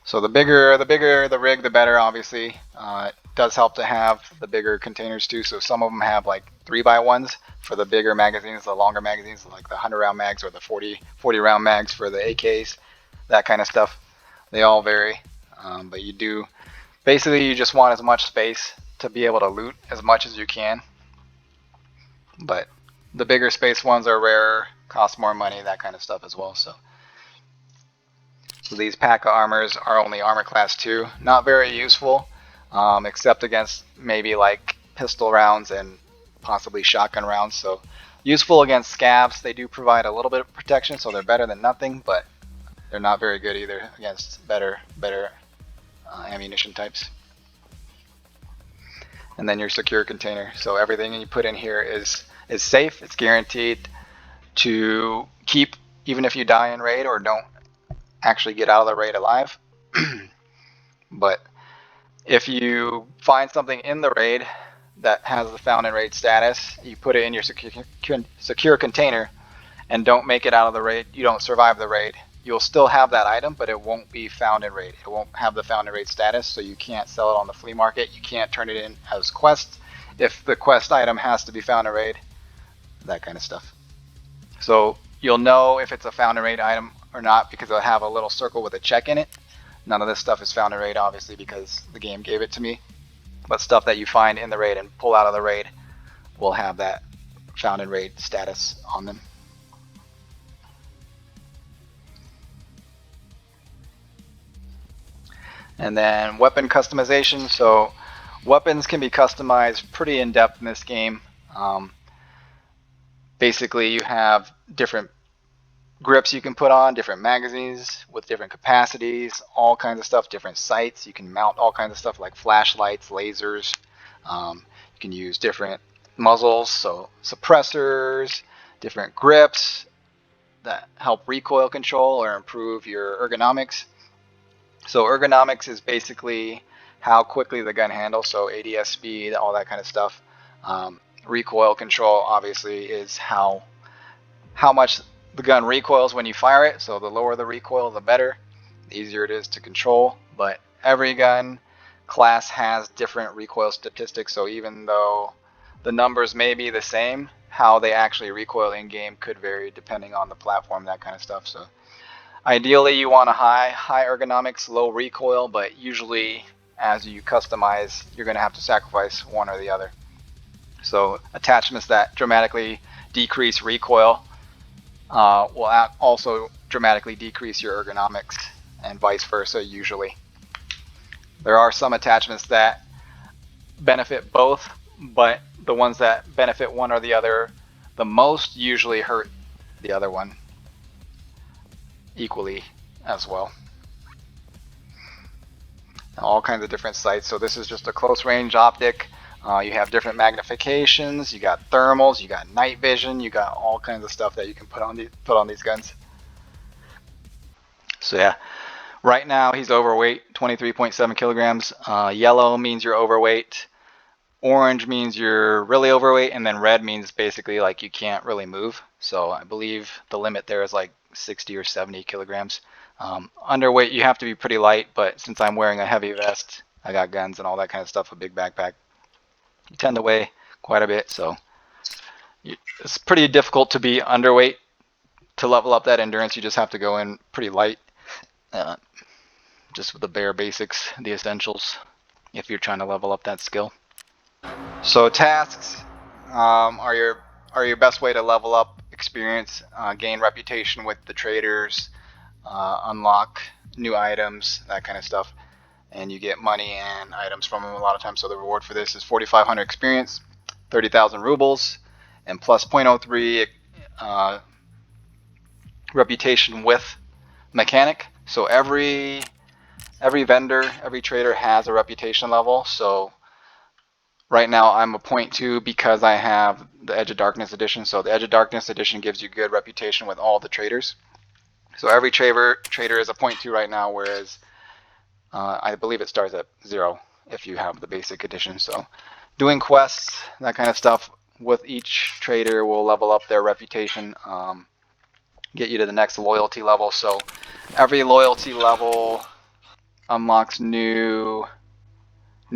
So the bigger the rig, the better, obviously. It does help to have the bigger containers too. So some of them have like 3x1s for the bigger magazines, the longer magazines, like the 100-round mags or the 40-round mags for the AKs, that kind of stuff. They all vary, but basically you just want as much space to be able to loot as much as you can. But the bigger space ones are rarer, cost more money, that kind of stuff as well. So these pack of armors are only armor class 2. Not very useful, except against maybe like pistol rounds and possibly shotgun rounds. So useful against scavs. They do provide a little bit of protection, so they're better than nothing, but they're not very good either against better ammunition types. And then your secure container. So everything you put in here is safe. It's guaranteed to keep even if you die in raid or don't actually get out of the raid alive. But if you find something in the raid that has the found in raid status, you put it in your secure container and don't make it out of the raid, you don't survive the raid, you'll still have that item, but it won't be found in raid. It won't have the found in raid status, so you can't sell it on the flea market. You can't turn it in as quest if the quest item has to be found in raid, that kind of stuff. So you'll know if it's a found in raid item or not because it'll have a little circle with a check in it. None of this stuff is found in raid, obviously, because the game gave it to me. But stuff that you find in the raid and pull out of the raid will have that found in raid status on them. And then weapon customization. So weapons can be customized pretty in depth in this game. Basically, you have different grips you can put on, different magazines with different capacities, all kinds of stuff, different sights. You can mount all kinds of stuff like flashlights, lasers. You can use different muzzles, so suppressors, different grips that help recoil control or improve your ergonomics. So ergonomics is basically how quickly the gun handles, so ADS speed, all that kind of stuff. Recoil control obviously is how much the gun recoils when you fire it. So the lower the recoil, the better. The easier it is to control. But every gun class has different recoil statistics. So even though the numbers may be the same, how they actually recoil in game could vary depending on the platform, that kind of stuff. So ideally, you want a high ergonomics, low recoil, but usually as you customize, you're going to have to sacrifice one or the other. So attachments that dramatically decrease recoil will also dramatically decrease your ergonomics, and vice versa usually. There are some attachments that benefit both, but the ones that benefit one or the other the most usually hurt the other one equally as well. All kinds of different sights. So this is just a close range optic. You have different magnifications, you got thermals, you got night vision, you got all kinds of stuff that you can put on these guns. So yeah, right now he's overweight, 23.7 kilograms. Yellow means you're overweight. Orange means you're really overweight, and then red means basically like you can't really move. So I believe the limit there is like 60 or 70 kilograms. Underweight, you have to be pretty light, but since I'm wearing a heavy vest, I got guns and all that kind of stuff, a big backpack, you tend to weigh quite a bit. So it's pretty difficult to be underweight to level up that endurance. You just have to go in pretty light, just with the bare basics, the essentials, if you're trying to level up that skill. So tasks are your best way to level up experience, gain reputation with the traders, unlock new items, that kind of stuff, and you get money and items from them a lot of times. So the reward for this is 4,500 experience, 30,000 rubles, and plus 0.03 reputation with mechanic. So every vendor, every trader has a reputation level. So right now I'm a 0.2 because I have the Edge of Darkness edition. So the Edge of Darkness edition gives you good reputation with all the traders. So every trader is a 0.2 right now, whereas I believe it starts at 0 if you have the basic edition. So doing quests, that kind of stuff with each trader will level up their reputation, get you to the next loyalty level. So every loyalty level unlocks new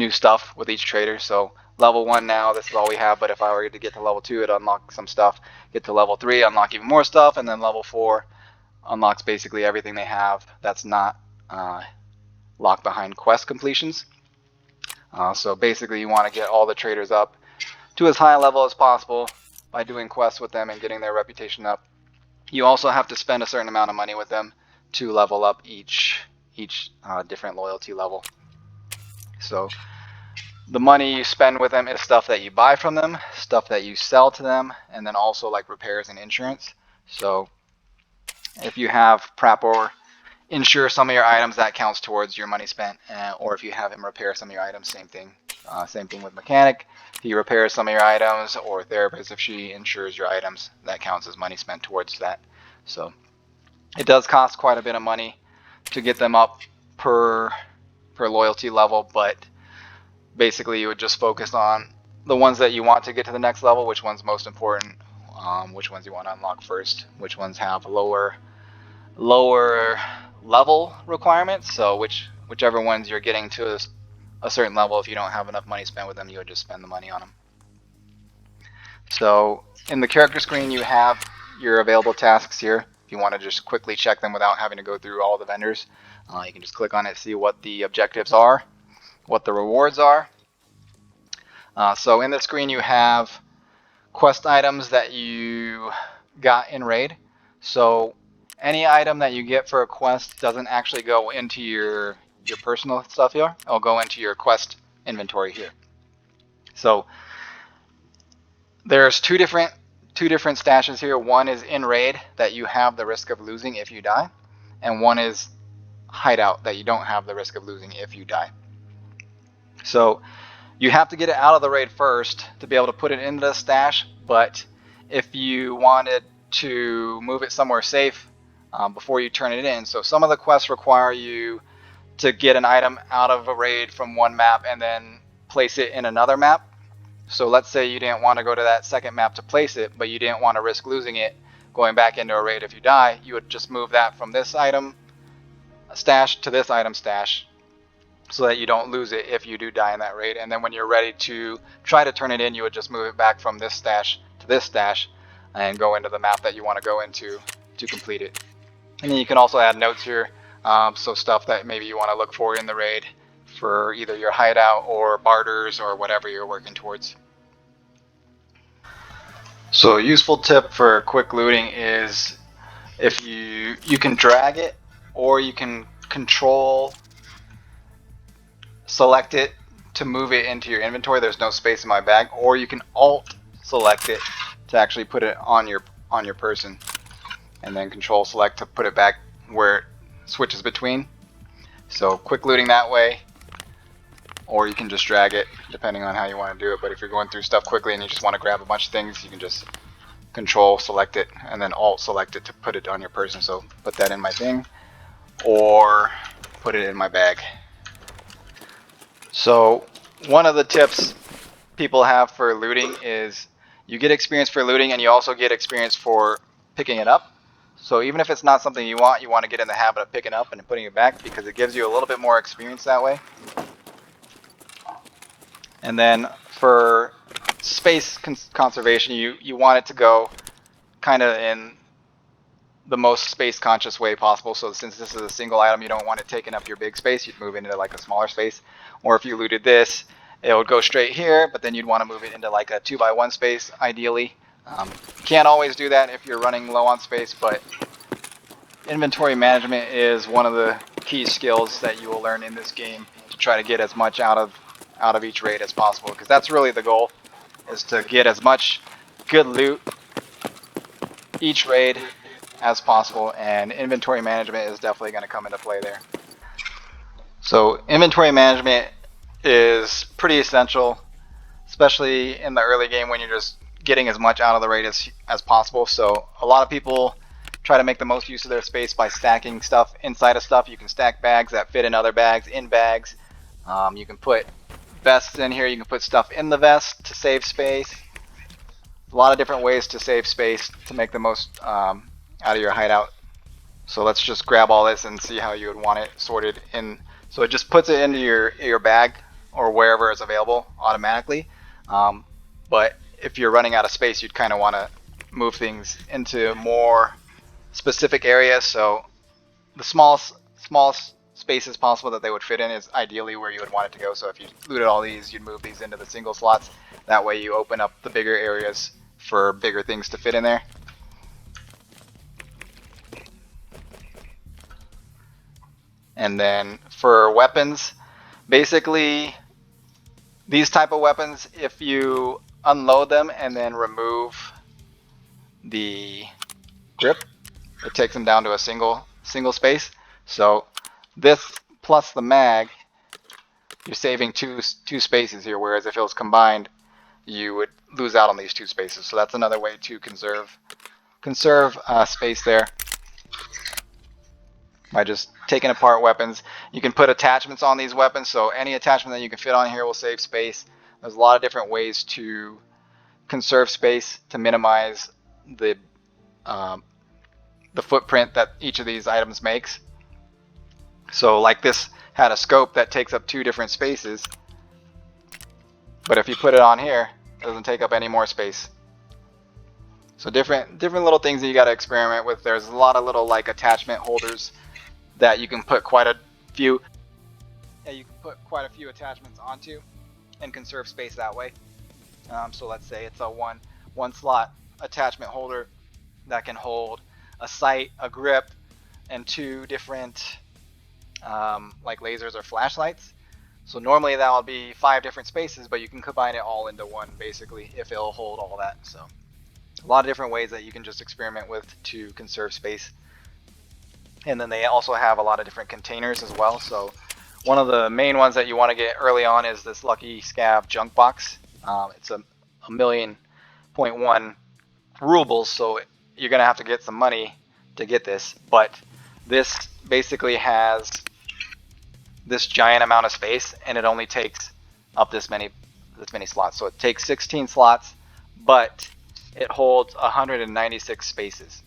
stuff with each trader. So level 1 now, this is all we have, but if I were to get to level 2, it unlocks some stuff. Get to level 3, unlock even more stuff, and then level 4 unlocks basically everything they have that's not locked behind quest completions. So basically you want to get all the traders up to as high a level as possible by doing quests with them and getting their reputation up. You also have to spend a certain amount of money with them to level up each different loyalty level. So the money you spend with them is stuff that you buy from them, stuff that you sell to them, and then also like repairs and insurance. So if you have prep or insure some of your items, that counts towards your money spent. Or if you have him repair some of your items, same thing. Same thing with mechanic. If he repairs some of your items, or therapist, if she insures your items, that counts as money spent towards that. So it does cost quite a bit of money to get them up per loyalty level, but basically you would just focus on the ones that you want to get to the next level, which one's most important, which ones you want to unlock first, which ones have lower level requirements. So whichever ones you're getting to a certain level, if you don't have enough money spent with them, you would just spend the money on them. So in the character screen, you have your available tasks here. If you want to just quickly check them without having to go through all the vendors, you can just click on it, see what the objectives are, what the rewards are. So in the screen, you have quest items that you got in raid. So any item that you get for a quest doesn't actually go into your your personal stuff here, it'll go into your quest inventory here. So there's two different stashes here. One is in raid that you have the risk of losing if you die, and one is hideout that you don't have the risk of losing if you die. So you have to get it out of the raid first to be able to put it into the stash, but if you wanted to move it somewhere safe before you turn it in, so some of the quests require you to get an item out of a raid from one map and then place it in another map. So let's say you didn't want to go to that second map to place it, but you didn't want to risk losing it going back into a raid if you die. You would just move that from this item stash to this item stash so that you don't lose it if you do die in that raid. And then when you're ready to try to turn it in, you would just move it back from this stash to this stash and go into the map that you want to go into to complete it. And then you can also add notes here, so stuff that maybe you want to look for in the raid for either your hideout or barters or whatever you're working towards. So a useful tip for quick looting is if you can drag it, or you can control select it to move it into your inventory. There's no space in my bag. Or you can alt select it to actually put it on your person, and then control select to put it back where it switches between. So quick looting that way, or you can just drag it depending on how you want to do it. But if you're going through stuff quickly and you just want to grab a bunch of things, you can just control select it and then alt select it to put it on your person. So put that in my thing or put it in my bag. So one of the tips people have for looting is you get experience for looting and you also get experience for picking it up. So even if it's not something you want to get in the habit of picking up and putting it back, because it gives you a little bit more experience that way. And then for space conservation, you want it to go kind of in the most space conscious way possible. So since this is a single item, you don't want it taking up your big space, you'd move it into like a smaller space. Or if you looted this, it would go straight here, but then you'd want to move it into like a 2x1 space ideally. Can't always do that if you're running low on space, but inventory management is one of the key skills that you will learn in this game to try to get as much out of each raid as possible, because that's really the goal, is to get as much good loot each raid as possible, and inventory management is definitely going to come into play there. So inventory management is pretty essential, especially in the early game when you're just getting as much out of the raid as possible. So a lot of people try to make the most use of their space by stacking stuff inside of stuff. You can stack bags that fit in other bags, in bags. You can put vests in here. You can put stuff in the vest to save space. A lot of different ways to save space to make the most out of your hideout. So let's just grab all this and see how you would want it sorted in. So it just puts it into your bag or wherever it's available automatically. But if you're running out of space, you'd kind of want to move things into more specific areas. So the smallest spaces possible that they would fit in is ideally where you would want it to go. So if you looted all these, you'd move these into the single slots. That way you open up the bigger areas for bigger things to fit in there. And then for weapons, basically these type of weapons, if you unload them and then remove the grip, it takes them down to a single space. So this plus the mag, you're saving two spaces here, whereas if it was combined, you would lose out on these 2 spaces. So that's another way to conserve space there by just taking apart weapons. You can put attachments on these weapons, so any attachment that you can fit on here will save space. There's a lot of different ways to conserve space to minimize the footprint that each of these items makes. So like this had a scope that takes up 2 different spaces, but if you put it on here, it doesn't take up any more space. So different little things that you got to experiment with. There's a lot of little like attachment holders that you can put quite a few attachments onto and conserve space that way. So let's say it's a one slot attachment holder that can hold a sight, a grip, and 2 different like lasers or flashlights. So normally that will be 5 different spaces, but you can combine it all into one basically if it'll hold all that. So a lot of different ways that you can just experiment with to conserve space. And then they also have a lot of different containers as well. So one of the main ones that you want to get early on is this Lucky Scav junk box. It's a 1,000,000.1 rubles, so you're gonna have to get some money to get this. But this basically has this giant amount of space, and it only takes up this many slots. So it takes 16 slots, but it holds 196 spaces.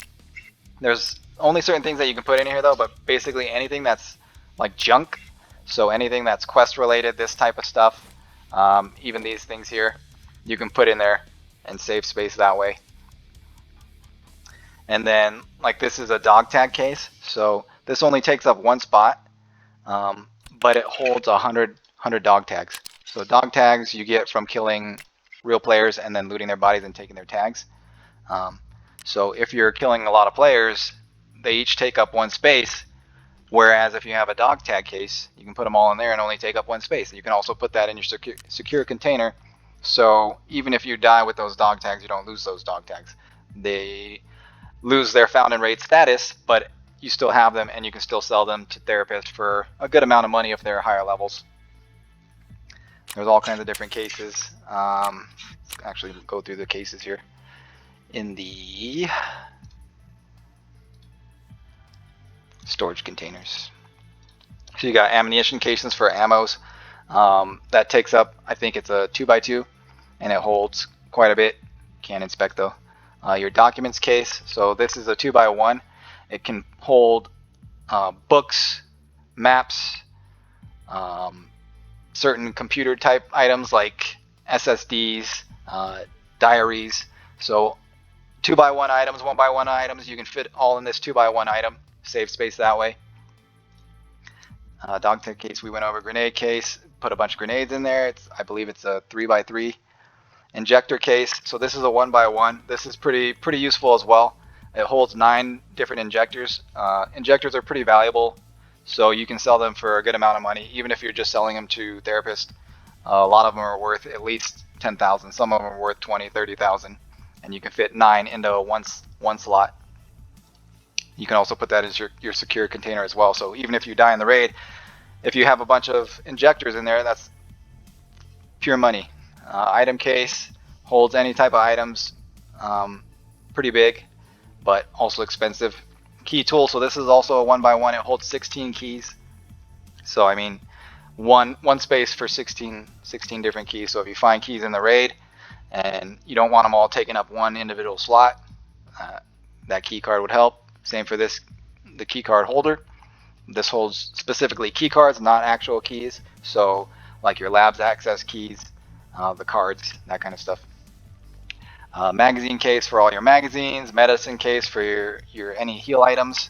There's only certain things that you can put in here though, but basically anything that's like junk, so anything that's quest related, this type of stuff, even these things here, you can put in there and save space that way. And then like this is a dog tag case, so this only takes up 1 spot, but it holds 100 dog tags. So dog tags you get from killing real players and then looting their bodies and taking their tags. So if you're killing a lot of players, they each take up 1 space, whereas if you have a dog tag case, you can put them all in there and only take up 1 space. And you can also put that in your secure container, so even if you die with those dog tags, you don't lose those dog tags. They lose their found and raid status, but you still have them and you can still sell them to therapists for a good amount of money if they're higher levels. There's all kinds of different cases. Let's actually go through the cases here. In the storage containers. So you got ammunition cases for ammos. That takes up, I think it's a 2x2, and it holds quite a bit. Can't inspect though. Your documents case, so this is a 2x1. It can hold books, maps, certain computer type items like SSDs, diaries. So 2x1 items, 1x1 items, you can fit all in this 2x1 item. Save space that way. Dog tag case, we went over. Grenade case, put a bunch of grenades in there. I believe it's a 3x3. Injector case, so this is a 1x1. This is pretty useful as well. It holds 9 different injectors. Injectors are pretty valuable, so you can sell them for a good amount of money, even if you're just selling them to therapists. A lot of them are worth at least 10,000. Some of them are worth 20, 30,000, and you can fit 9 into one slot. You can also put that as your secure container as well. So even if you die in the raid, if you have a bunch of injectors in there, that's pure money. Item case holds any type of items, pretty big, but also expensive. Key tool, so this is also a 1x1. It holds 16 keys. So I mean, one space for 16 different keys. So if you find keys in the raid and you don't want them all taking up one individual slot, that key card would help. Same for the key card holder. This holds specifically key cards, not actual keys. So like your labs access keys, the cards, that kind of stuff. Magazine case for all your magazines. Medicine case for your any heal items.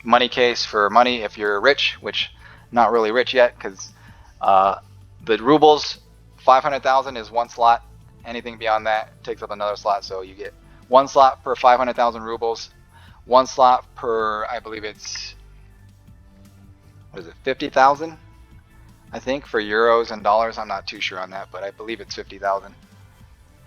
Money case for money if you're rich, which not really rich yet, because the rubles, 500,000 is 1 slot. Anything beyond that takes up another slot. So you get 1 slot per 500,000 rubles, 1 slot per, I believe it's, 50,000? I think for euros and dollars. I'm not too sure on that, but I believe it's 50,000.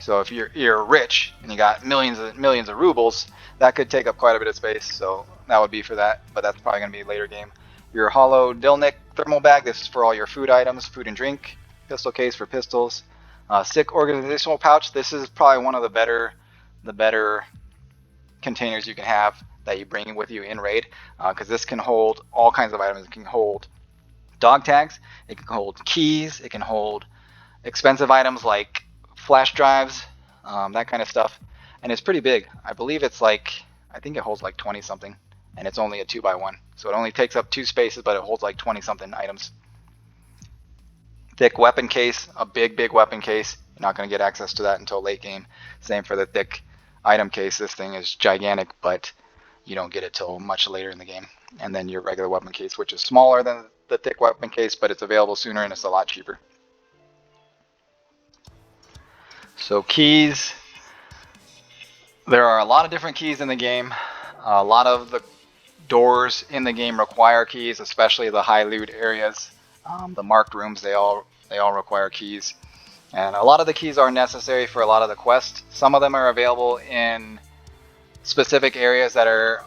So if you're rich and you got millions of rubles, that could take up quite a bit of space. So that would be for that, but that's probably going to be a later game. Your hollow Dilnik thermal bag. This is for all your food items, food and drink. Pistol case for pistols. Sick organizational pouch. This is probably one of the better containers you can have that you bring with you in raid, because this can hold all kinds of items. It can hold dog tags. It can hold keys. It can hold expensive items like flash drives, that kind of stuff. And it's pretty big. I believe it's like, I think it holds like 20 something, and it's only a 2x1. So it only takes up 2 spaces, but it holds like 20 something items. Thick weapon case, a big weapon case. You're not going to get access to that until late game. Same for the thick item case. This thing is gigantic, but you don't get it till much later in the game. And then your regular weapon case, which is smaller than the thick weapon case, but it's available sooner and it's a lot cheaper. So keys, there are a lot of different keys in the game. A lot of doors in the game require keys, especially the high loot areas. The marked rooms, they all require keys. And a lot of the keys are necessary for a lot of the quests. Some of them are available in specific areas that are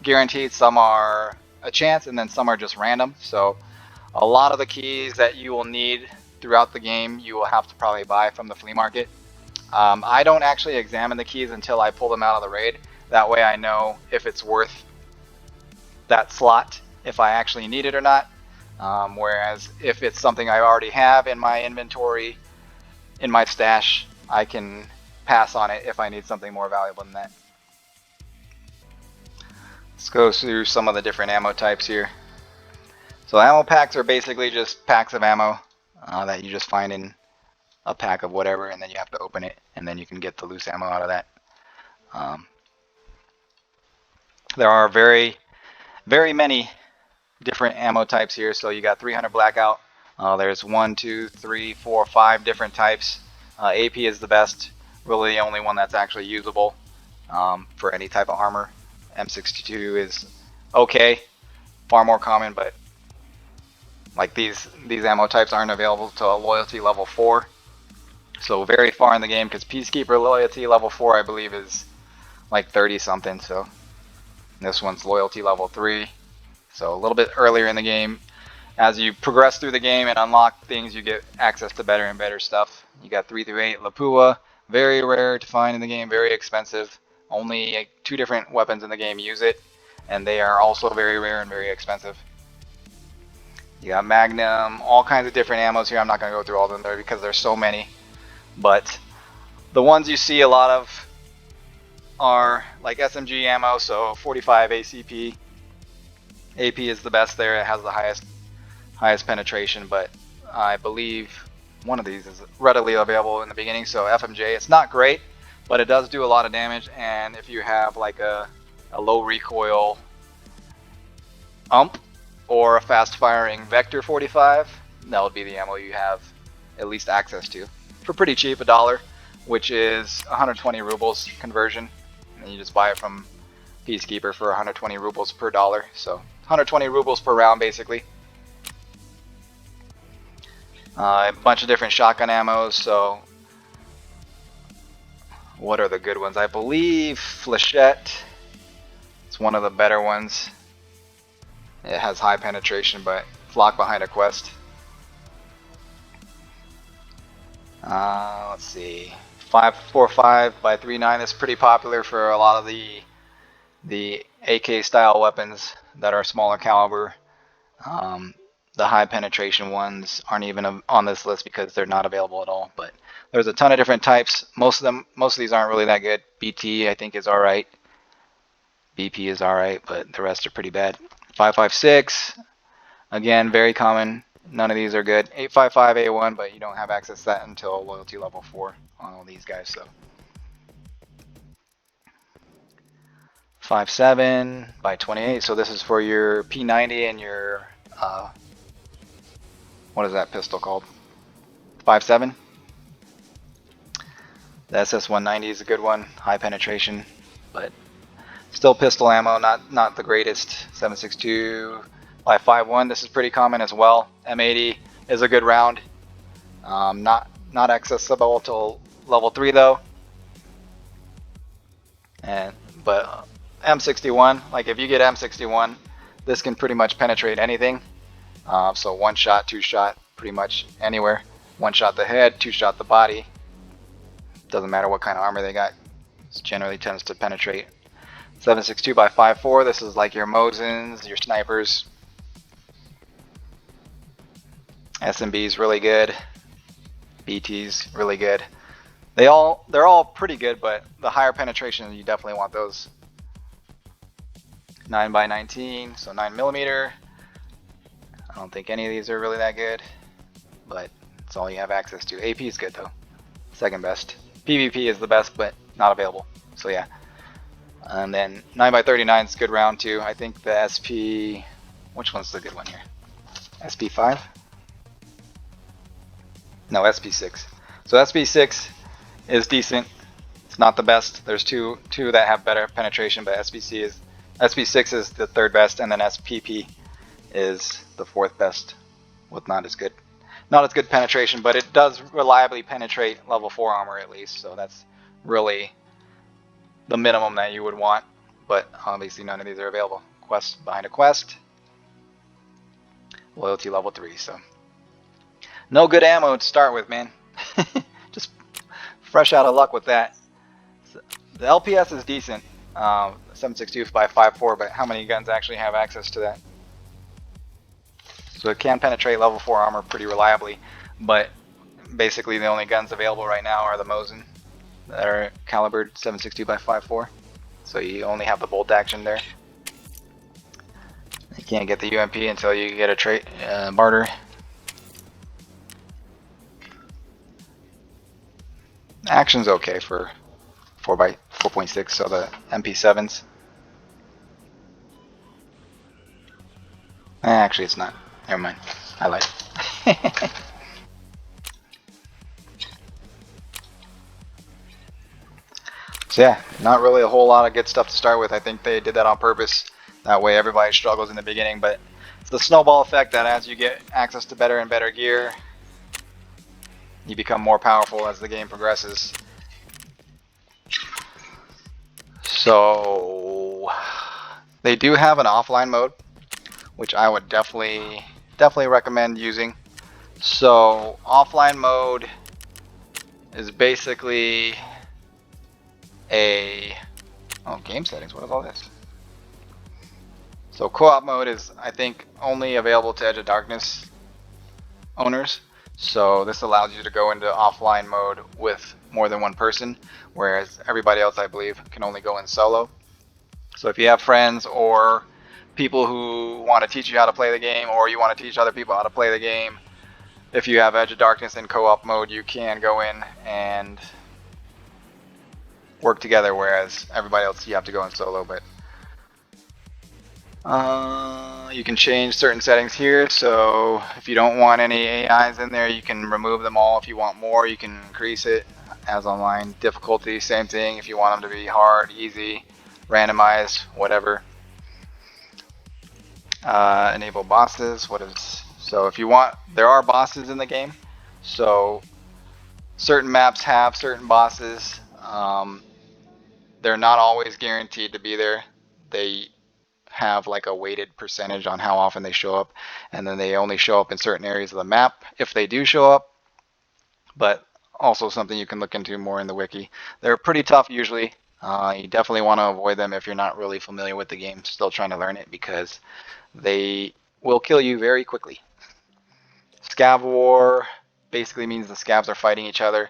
guaranteed. Some are a chance, and then some are just random. So a lot of the keys that you will need throughout the game, you will have to probably buy from the flea market. I don't actually examine the keys until I pull them out of the raid. That way I know if it's worth that slot, if I actually need it or not. Whereas if it's something I already have in my inventory, in my stash, I can pass on it if I need something more valuable than that. Let's go through some of the different ammo types here. So ammo packs are basically just packs of ammo that you just find in a pack of whatever, and then you have to open it, and then you can get the loose ammo out of that. There are very many different ammo types here. So you got 300 blackout. There's 1, 2, 3, 4, 5 different types. AP is the best, really the only one that's actually usable for any type of armor. M62 is okay, far more common, but like these ammo types aren't available to loyalty level 4. So very far in the game, because Peacekeeper loyalty level 4 I believe is like 30 something. So this one's loyalty level 3. So a little bit earlier in the game. As you progress through the game and unlock things, you get access to better and better stuff. You got 3 through 8 Lapua, very rare to find in the game, very expensive. Only 2 different weapons in the game use it, and they are also very rare and very expensive. You got Magnum, all kinds of different ammos here. I'm not going to go through all of them there because there's so many. But the ones you see a lot of are like SMG ammo, so 45 ACP. AP is the best there. It has the highest penetration, but I believe one of these is readily available in the beginning. So FMJ, it's not great, but it does do a lot of damage. And if you have like a low recoil UMP or a fast firing Vector 45, that would be the ammo you have at least access to for pretty cheap, $1, which is 120 rubles conversion, and you just buy it from Peacekeeper for 120 rubles per dollar. So 120 rubles per round basically. A bunch of different shotgun ammos. So what are the good ones? I believe Flechette. It's one of the better ones. It has high penetration, but flock behind a quest. Let's see. 545 by 39 is pretty popular for a lot of the AK style weapons that are smaller caliber. The high penetration ones aren't even on this list because they're not available at all. But there's a ton of different types. Most of these aren't really that good. BT I think is alright. BP is alright, but the rest are pretty bad. 556, again, very common. None of these are good. 855 A1, but you don't have access to that until loyalty level 4 on all these guys. So 57 by 28. So this is for your P90 and your what is that pistol called? 57. The SS190 is a good one, high penetration, but still pistol ammo, not the greatest. 762 by 51. This is pretty common as well. M80 is a good round. Not accessible till level 3 though. But M61, like if you get M61, this can pretty much penetrate anything. So 1 shot, 2 shot, pretty much anywhere. 1 shot the head, 2 shot the body. Doesn't matter what kind of armor they got. It generally tends to penetrate. 762 by 54. This is like your Mosins, your snipers. SMB's really good. BT's really good. They're all pretty good, but the higher penetration, you definitely want those. 9 by 19, so 9mm. I don't think any of these are really that good, but it's all you have access to. AP is good though, second best. PvP is the best, but not available. So yeah. And then 9 by 39 is a good round too. I think the SP, which one's the good one here? SP5? No, SP6. So SP6 is decent. It's not the best. There's two that have better penetration, but SPC SP6 is the third best, and then SPP is the fourth best with not as good penetration, but it does reliably penetrate level 4 armor at least, so that's really the minimum that you would want, but obviously none of these are available. Quest behind a quest, loyalty level 3, so no good ammo to start with, man. Just fresh out of luck with that. The LPS is decent, 7.62 by 5.4, but how many guns actually have access to that? So it can penetrate level 4 armor pretty reliably, but basically the only guns available right now are the Mosin that are calibered 7.62 by 5.4. So you only have the bolt action there. You can't get the UMP until you get a trait barter. Action's okay for 4 by 4.6, so the MP7s. Actually, it's not. Never mind. I lied. So yeah, not really a whole lot of good stuff to start with. I think they did that on purpose. That way everybody struggles in the beginning, but it's the snowball effect that as you get access to better and better gear, you become more powerful as the game progresses. So they do have an offline mode, which I would definitely recommend using. So offline mode is basically game settings. What is all this? So co-op mode is, I think, only available to Edge of Darkness owners. So this allows you to go into offline mode with more than one person, whereas everybody else, I believe, can only go in solo. So if you have friends or people who want to teach you how to play the game, or you want to teach other people how to play the game, if you have Edge of Darkness in co-op mode, you can go in and work together, whereas everybody else, you have to go in solo. But you can change certain settings here, so if you don't want any AIs in there, you can remove them all. If you want more, you can increase it. As online difficulty, same thing. If you want them to be hard, easy, randomized, whatever. Enable bosses. So if you want, there are bosses in the game, so certain maps have certain bosses. They're not always guaranteed to be there. They have like a weighted percentage on how often they show up, and then they only show up in certain areas of the map if they do show up. But also something you can look into more in the wiki. They're pretty tough usually. You definitely want to avoid them if you're not really familiar with the game, still trying to learn it, because they will kill you very quickly. Scav war basically means the scavs are fighting each other.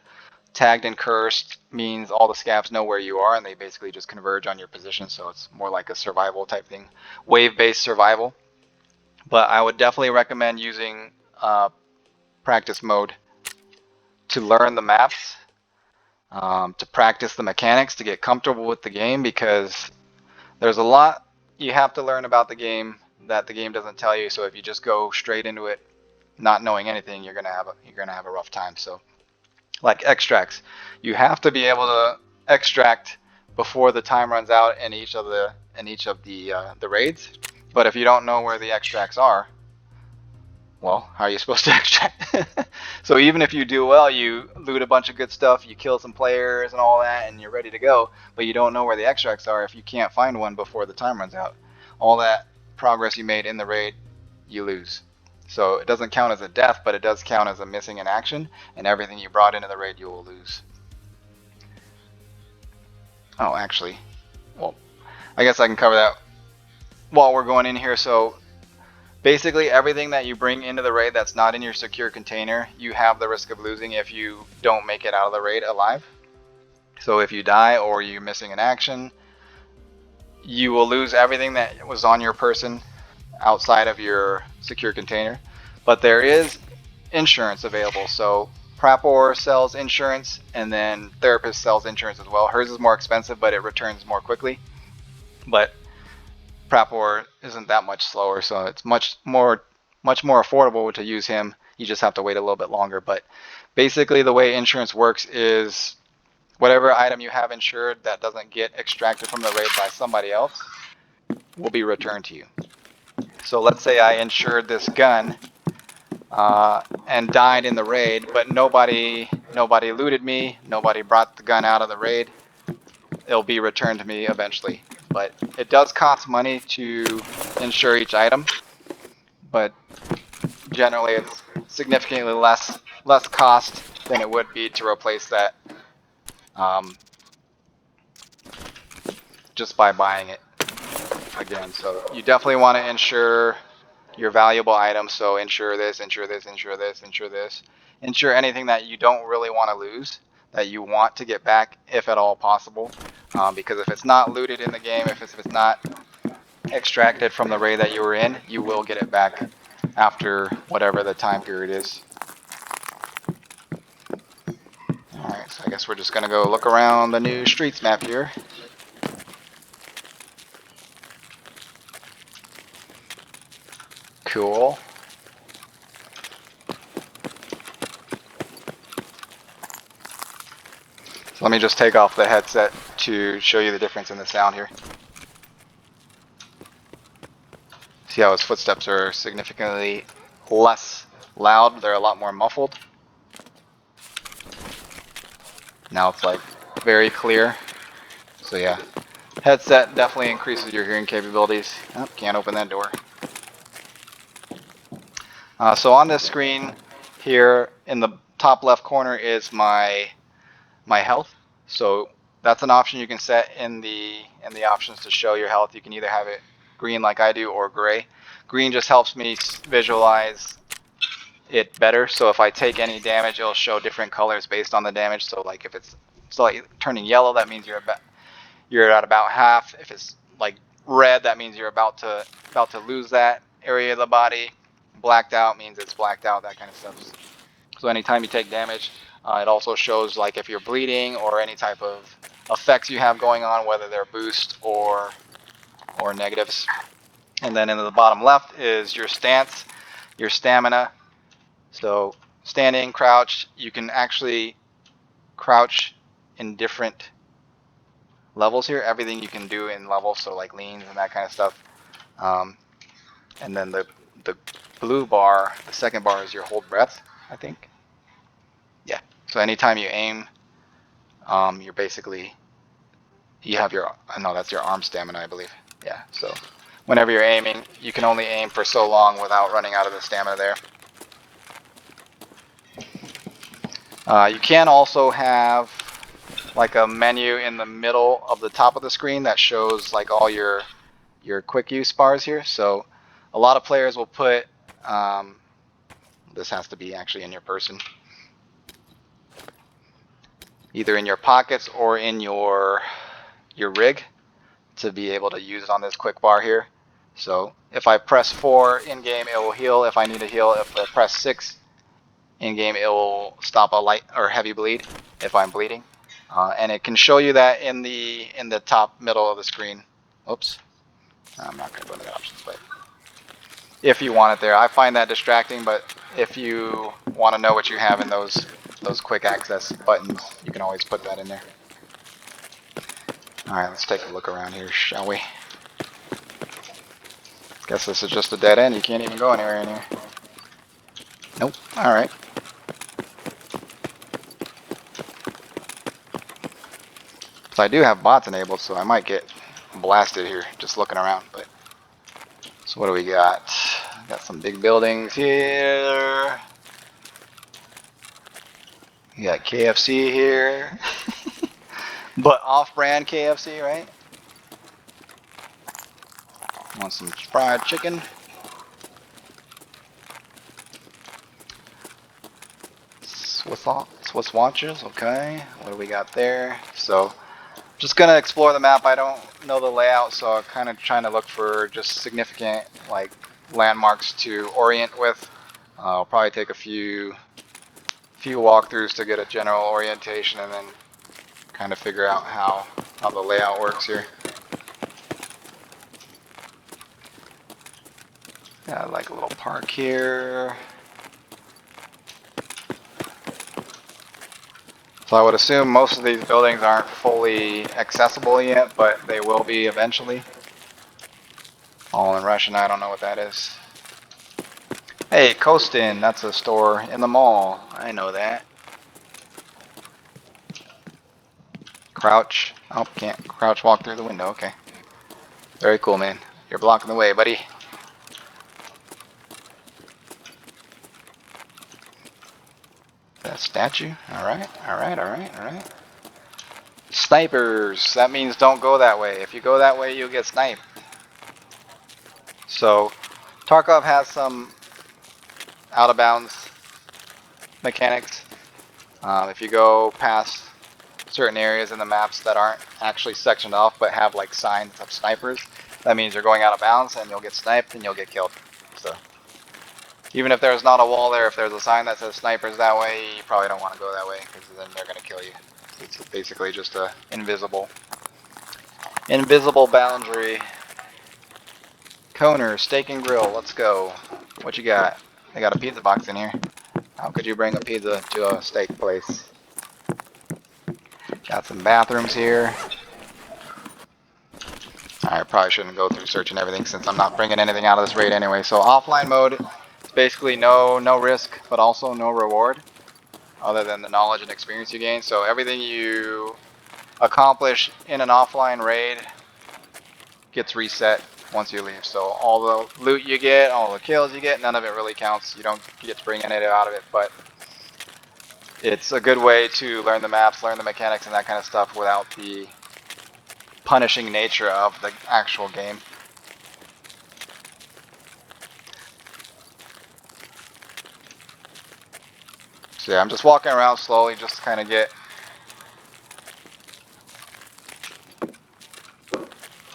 Tagged and cursed means all the scavs know where you are, and they basically just converge on your position, so it's more like a survival type thing. Wave-based survival. But I would definitely recommend using practice mode to learn the maps, to practice the mechanics, to get comfortable with the game, because there's a lot you have to learn about the game that the game doesn't tell you. So if you just go straight into it not knowing anything, you're gonna have a rough time. So like extracts, you have to be able to extract before the time runs out in each of the raids. But if you don't know where the extracts are, well, how are you supposed to extract? So even if you do well, you loot a bunch of good stuff, you kill some players and all that, and you're ready to go, but you don't know where the extracts are. If you can't find one before the time runs out, all that progress you made in the raid, you lose. So it doesn't count as a death, but it does count as a missing in action, and everything you brought into the raid you will lose. Oh, actually, well, I guess I can cover that while we're going in here. So basically everything that you bring into the raid that's not in your secure container, you have the risk of losing if you don't make it out of the raid alive. So if you die or you're missing in action, you will lose everything that was on your person outside of your secure container. But there is insurance available. So Prapor sells insurance, and then Therapist sells insurance as well. Hers is more expensive, but it returns more quickly. But Prapor isn't that much slower, so it's much more affordable to use him. You just have to wait a little bit longer. But basically the way insurance works is whatever item you have insured that doesn't get extracted from the raid by somebody else, will be returned to you. So let's say I insured this gun and died in the raid, but nobody looted me, nobody brought the gun out of the raid. It'll be returned to me eventually. But it does cost money to insure each item, but generally it's significantly less cost than it would be to replace that just by buying it again. So you definitely want to insure your valuable items. So insure this, insure this, insure this, insure this. Insure anything that you don't really want to lose, that you want to get back if at all possible. Because if it's not looted in the game, if it's not extracted from the raid that you were in, you will get it back after whatever the time period is. Alright, so I guess we're just going to go look around the new streets map here. Cool. So let me just take off the headset to show you the difference in the sound here. See how his footsteps are significantly less loud? They're a lot more muffled. Now it's like very clear. So yeah, headset definitely increases your hearing capabilities. Oh, can't open that door. So on this screen here in the top left corner is my health. So that's an option you can set in the options to show your health. You can either have it green like I do or gray. Green just helps me visualize it better. So if I take any damage, it'll show different colors based on the damage. So like if it's like turning yellow, that means you're at about half. If it's like red, that means you're about to lose that area of the body. Blacked out means it's blacked out, that kind of stuff. So anytime you take damage, it also shows like if you're bleeding or any type of effects you have going on, whether they're boost or negatives. And then in the bottom left is your stance, your stamina. So standing, crouch, you can actually crouch in different levels here. Everything you can do in levels, so like leans and that kind of stuff. And then the blue bar, the second bar, is your hold breath, I think. Yeah. So anytime you aim, you're basically, you have your, no, that's your arm stamina, I believe. Yeah. So whenever you're aiming, you can only aim for so long without running out of the stamina there. You can also have like a menu in the middle of the top of the screen that shows like all your quick use bars here. So a lot of players will put, this has to be actually in your person, either in your pockets or in your rig to be able to use it on this quick bar here. So if I press 4 in game, it will heal if I need to heal. If I press 6 in game, it will stop a light or heavy bleed if I'm bleeding. And it can show you that in the top middle of the screen. Oops, I'm not going to go into the options, but if you want it there, I find that distracting. But if you want to know what you have in those quick access buttons, you can always put that in there. All right, let's take a look around here, shall we? Guess this is just a dead end. You can't even go anywhere in here. Nope. All right. So I do have bots enabled, so I might get blasted here just looking around. But so what do we got? Got some big buildings here. You got KFC here. But off-brand KFC, right? Want some fried chicken? Swiss watches, okay. What do we got there? So, just gonna explore the map. I don't know the layout, so I'm kind of trying to look for just significant like landmarks to orient with. I'll probably take a few walkthroughs to get a general orientation, and then kind of figure out how the layout works here. Got like a little park here. So I would assume most of these buildings aren't fully accessible yet, but they will be eventually. All in Russian, I don't know what that is. Hey, Kostin, that's a store in the mall. I know that. Crouch. Oh, can't crouch walk through the window. Okay. Very cool, man. You're blocking the way, buddy. That statue. Alright, alright, alright, alright. Snipers. That means don't go that way. If you go that way, you'll get sniped. So, Tarkov has some out of bounds mechanics. If you go past certain areas in the maps that aren't actually sectioned off but have like signs of snipers, that means you're going out of bounds and you'll get sniped and you'll get killed. So even if there's not a wall there, if there's a sign that says snipers that way, you probably don't want to go that way because then they're going to kill you. It's basically just a invisible boundary. Coner, steak and grill, let's go. What you got? They got a pizza box in here. How could you bring a pizza to a steak place? Got some bathrooms here. I probably shouldn't go through searching everything since I'm not bringing anything out of this raid anyway. So offline mode, it's basically no risk, but also no reward, other than the knowledge and experience you gain. So everything you accomplish in an offline raid gets reset once you leave. So all the loot you get, all the kills you get, none of it really counts. You don't get to bring anything out of it, but it's a good way to learn the maps, learn the mechanics and that kind of stuff without the punishing nature of the actual game. So yeah, I'm just walking around slowly just to kind of get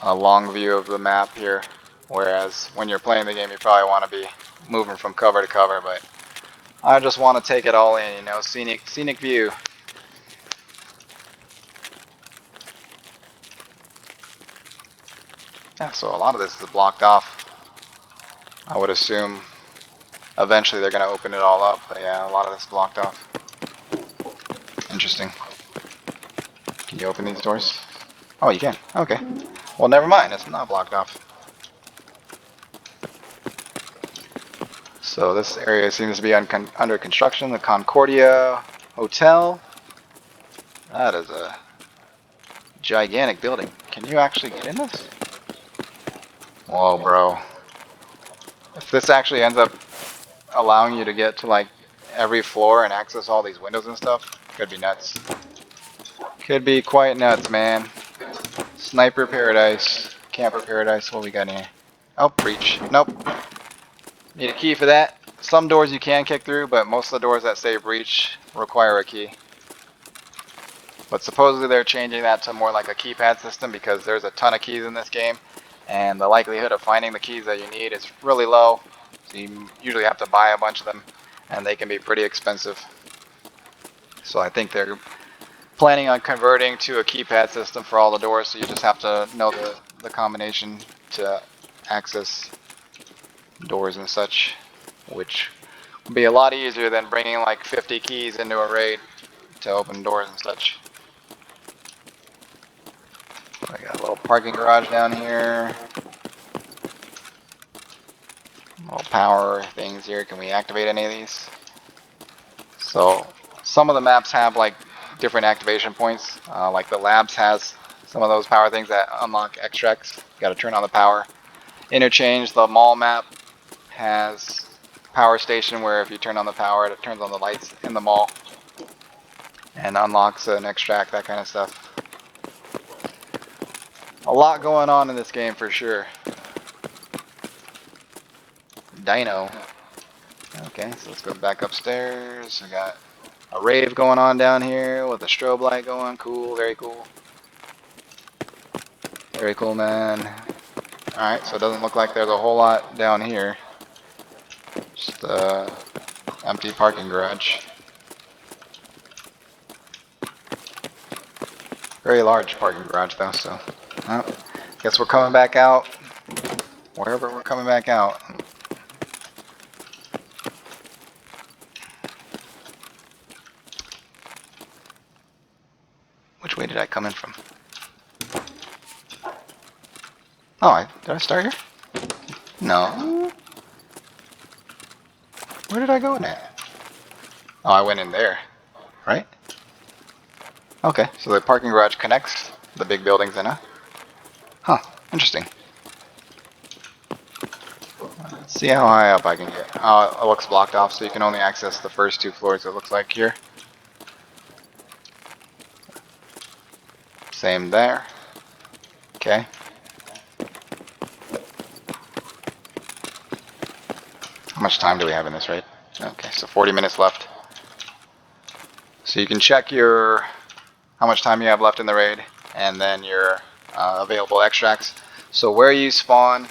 a long view of the map here. Whereas when you're playing the game, you probably want to be moving from cover to cover, but I just want to take it all in, you know, scenic view. Yeah, so a lot of this is blocked off. I would assume eventually they're going to open it all up, but yeah, a lot of this is blocked off. Interesting. Can you open these doors? Oh, you can. Okay. Well, never mind. It's not blocked off. So this area seems to be under construction. The Concordia Hotel. That is a gigantic building. Can you actually get in this? Whoa, bro. If this actually ends up allowing you to get to like every floor and access all these windows and stuff, could be nuts. Could be quite nuts, man. Sniper paradise. Camper paradise. What we got in here? Oh, breach. Nope. Need a key for that. Some doors you can kick through, but most of the doors that say breach require a key. But supposedly they're changing that to more like a keypad system because there's a ton of keys in this game, and the likelihood of finding the keys that you need is really low. So you usually have to buy a bunch of them, and they can be pretty expensive. So I think they're planning on converting to a keypad system for all the doors, so you just have to know the combination to access doors and such, which would be a lot easier than bringing like 50 keys into a raid to open doors and such. I got a little parking garage down here. Little power things here. Can we activate any of these? So some of the maps have like different activation points. Like the labs has some of those power things that unlock extracts. You gotta turn on the power. Interchange, the mall map has power station where if you turn on the power, it turns on the lights in the mall and unlocks an extract, that kind of stuff. A lot going on in this game for sure. Dino. Okay, so let's go back upstairs. We got a rave going on down here with a strobe light going. Cool, very cool. Very cool, man. Alright, so it doesn't look like there's a whole lot down here. Just empty parking garage. Very large parking garage though, so guess we're coming back out. Wherever we're coming back out. Which way did I come in from? Oh, did I start here? No. Where did I go in that? Oh, I went in there, right? Okay, so the parking garage connects the big buildings in, huh? Huh, interesting. Let's see how high up I can get. Oh, it looks blocked off, so you can only access the first 2 floors, it looks like here. Same there. Okay. How much time do we have in this, right? Okay, so 40 minutes left. So you can check your how much time you have left in the raid, and then your available extracts. So where you spawn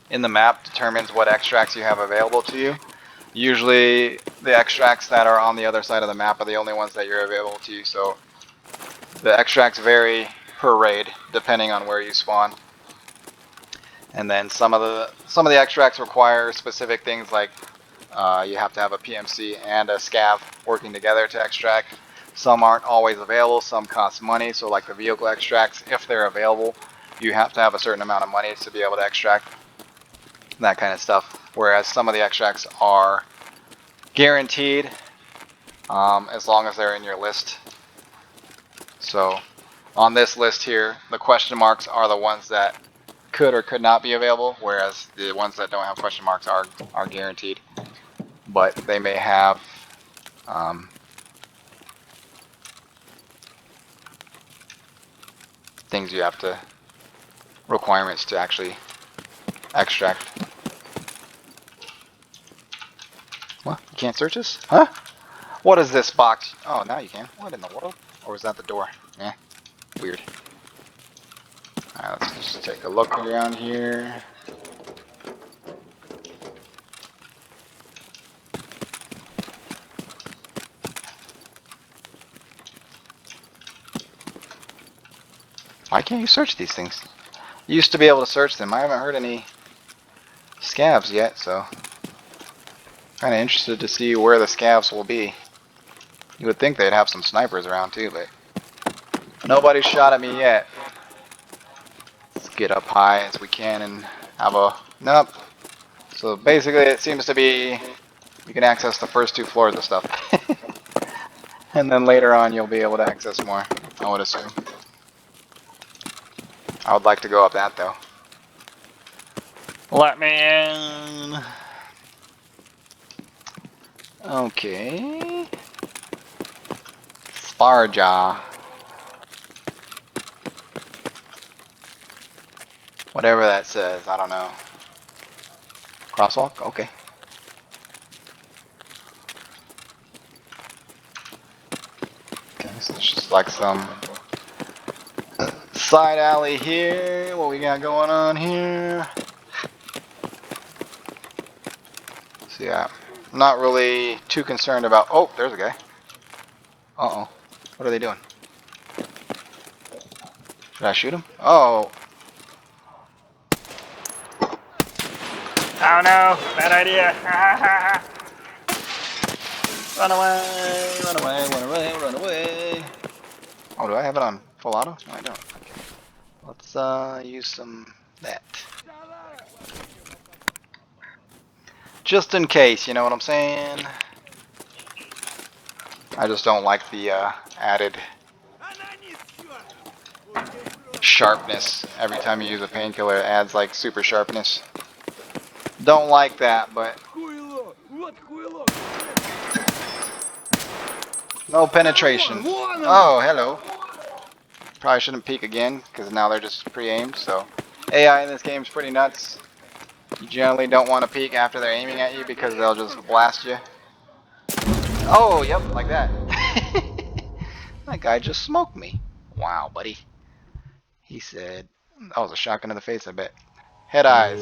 in the map determines what extracts you have available to you. Usually the extracts that are on the other side of the map are the only ones that you're available to you. So the extracts vary per raid depending on where you spawn. And then some of the extracts require specific things like you have to have a PMC and a scav working together to extract. Some aren't always available, some cost money, so like the vehicle extracts, if they're available, you have to have a certain amount of money to be able to extract, that kind of stuff. Whereas some of the extracts are guaranteed as long as they're in your list. So on this list here, the question marks are the ones that could or could not be available, whereas the ones that don't have question marks are guaranteed. But they may have things you have to, requirements to actually extract. What? You can't search this? Huh? What is this box? Oh, now you can. What in the world? Or was that the door? Eh, weird. Alright, let's just take a look around here. Why can't you search these things? You used to be able to search them. I haven't heard any scavs yet, so kind of interested to see where the scavs will be. You would think they'd have some snipers around too, but nobody shot at me yet. Let's get up high as we can and have a... Nope. So basically it seems to be you can access the first 2 floors of stuff. And then later on you'll be able to access more, I would assume. I would like to go up that though. Let me in. Okay. Sparja. Whatever that says, I don't know. Crosswalk? Okay. Okay, so it's just like some side alley here. What we got going on here? So yeah, I'm not really too concerned about... Oh, there's a guy. Uh-oh. What are they doing? Should I shoot him? Oh. Oh no, bad idea. Run away, run away, run away, run away. Oh, do I have it on full auto? No, I don't. Okay. Let's use some that. Just in case, you know what I'm saying? I just don't like the added sharpness. Every time you use a painkiller, it adds like super sharpness. Don't like that, but no penetration. Oh, hello. Probably shouldn't peek again, because now they're just pre-aimed, so AI in this game is pretty nuts. You generally don't want to peek after they're aiming at you, because they'll just blast you. Oh, yep, like that. That guy just smoked me. Wow, buddy. He said, that was a shotgun in the face, I bet. Head eyes.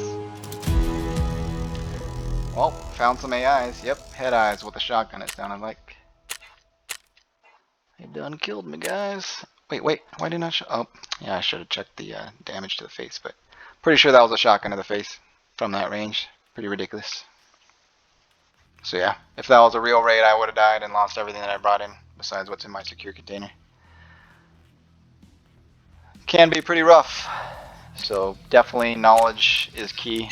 Well, found some AIs. Yep, head eyes with a shotgun, it sounded like. They done killed me, guys. Wait, why didn't I oh, yeah, I should have checked the damage to the face, but pretty sure that was a shotgun to the face from that range. Pretty ridiculous. So yeah, if that was a real raid, I would have died and lost everything that I brought in, besides what's in my secure container. Can be pretty rough. So definitely knowledge is key.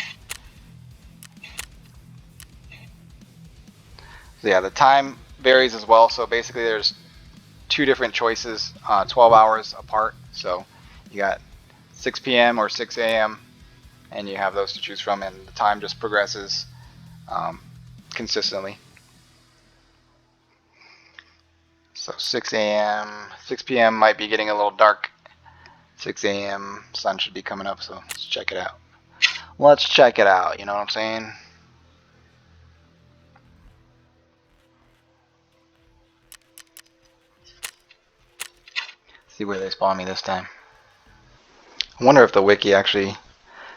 So yeah, the time varies as well. So basically there's two different choices, 12 hours apart. So you got 6 p.m. or 6 a.m. and you have those to choose from, and the time just progresses consistently. So 6 a.m., 6 p.m. might be getting a little dark. 6 a.m. sun should be coming up, so let's check it out. Let's check it out, you know what I'm saying? See where they spawn me this time. I wonder if the wiki actually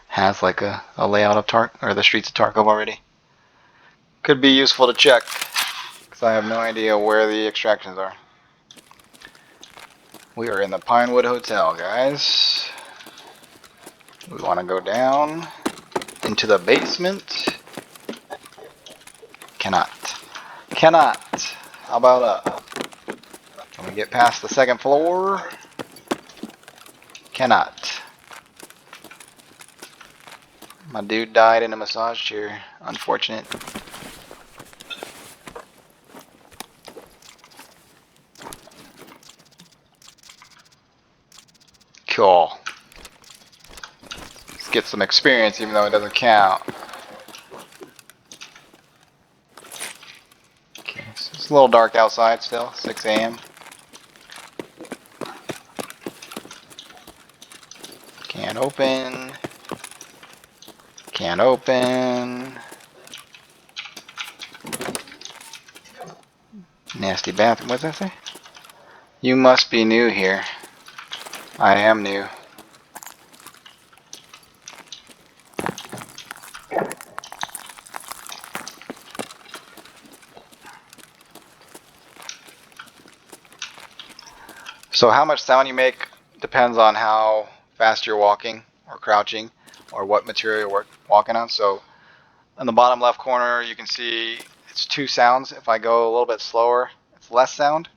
has like a layout of the streets of Tarkov already. Could be useful to check, because I have no idea where the extractions are. We are in the Pinewood Hotel, guys. We want to go down into the basement. Cannot. Cannot. How about up? Can we get past the second floor? Cannot. My dude died in a massage chair. Unfortunate. Cool. Let's get some experience even though it doesn't count. Okay, so it's a little dark outside still, 6 a.m. Can't open. Can't open. Nasty bathroom. What does that say? You must be new here. I am new. So how much sound you make depends on how fast you're walking or crouching or what material you're walking on. So in the bottom left corner you can see it's two sounds. If I go a little bit slower, it's less sound.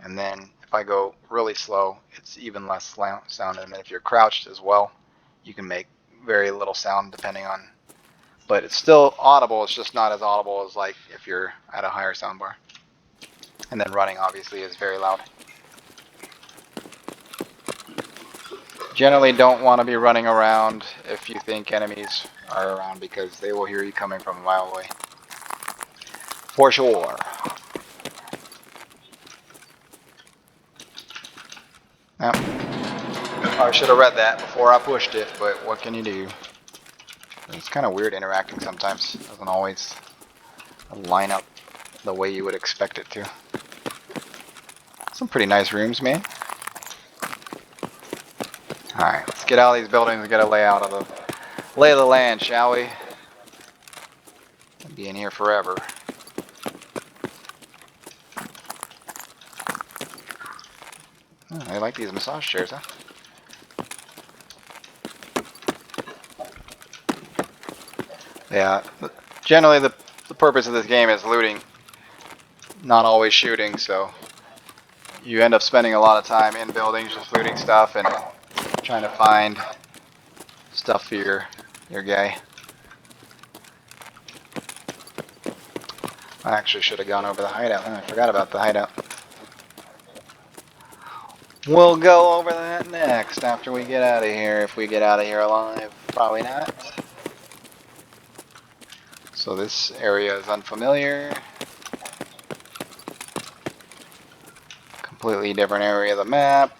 And then if I go really slow, it's even less sound. And then if you're crouched as well, you can make very little sound depending on, but it's still audible. It's just not as audible as like if you're at a higher sound bar. And then running obviously is very loud. Generally don't want to be running around if you think enemies are around, because they will hear you coming from a mile away. For sure. Yep. I should have read that before I pushed it, but what can you do? It's kind of weird interacting sometimes. It doesn't always line up the way you would expect it to. Some pretty nice rooms, man. Alright, let's get out of these buildings and get a layout of the lay of the land, shall we? I'll be in here forever. Oh, I like these massage chairs, huh? Yeah, generally the purpose of this game is looting, not always shooting, so you end up spending a lot of time in buildings just looting stuff and trying to find stuff for your guy. I actually should have gone over the hideout. I forgot about the hideout. We'll go over that next after we get out of here, if we get out of here alive. Probably not. So this area is unfamiliar. Completely different area of the map.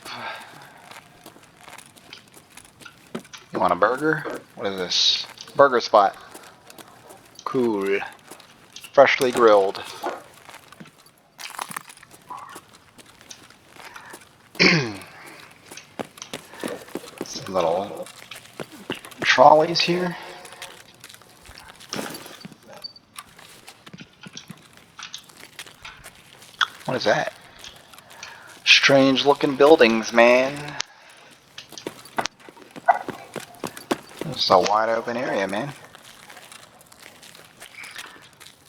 You want a burger? What is this? Burger spot. Cool. Freshly grilled. Some little trolleys here. What is that? Strange looking buildings, man. It's a wide open area, man.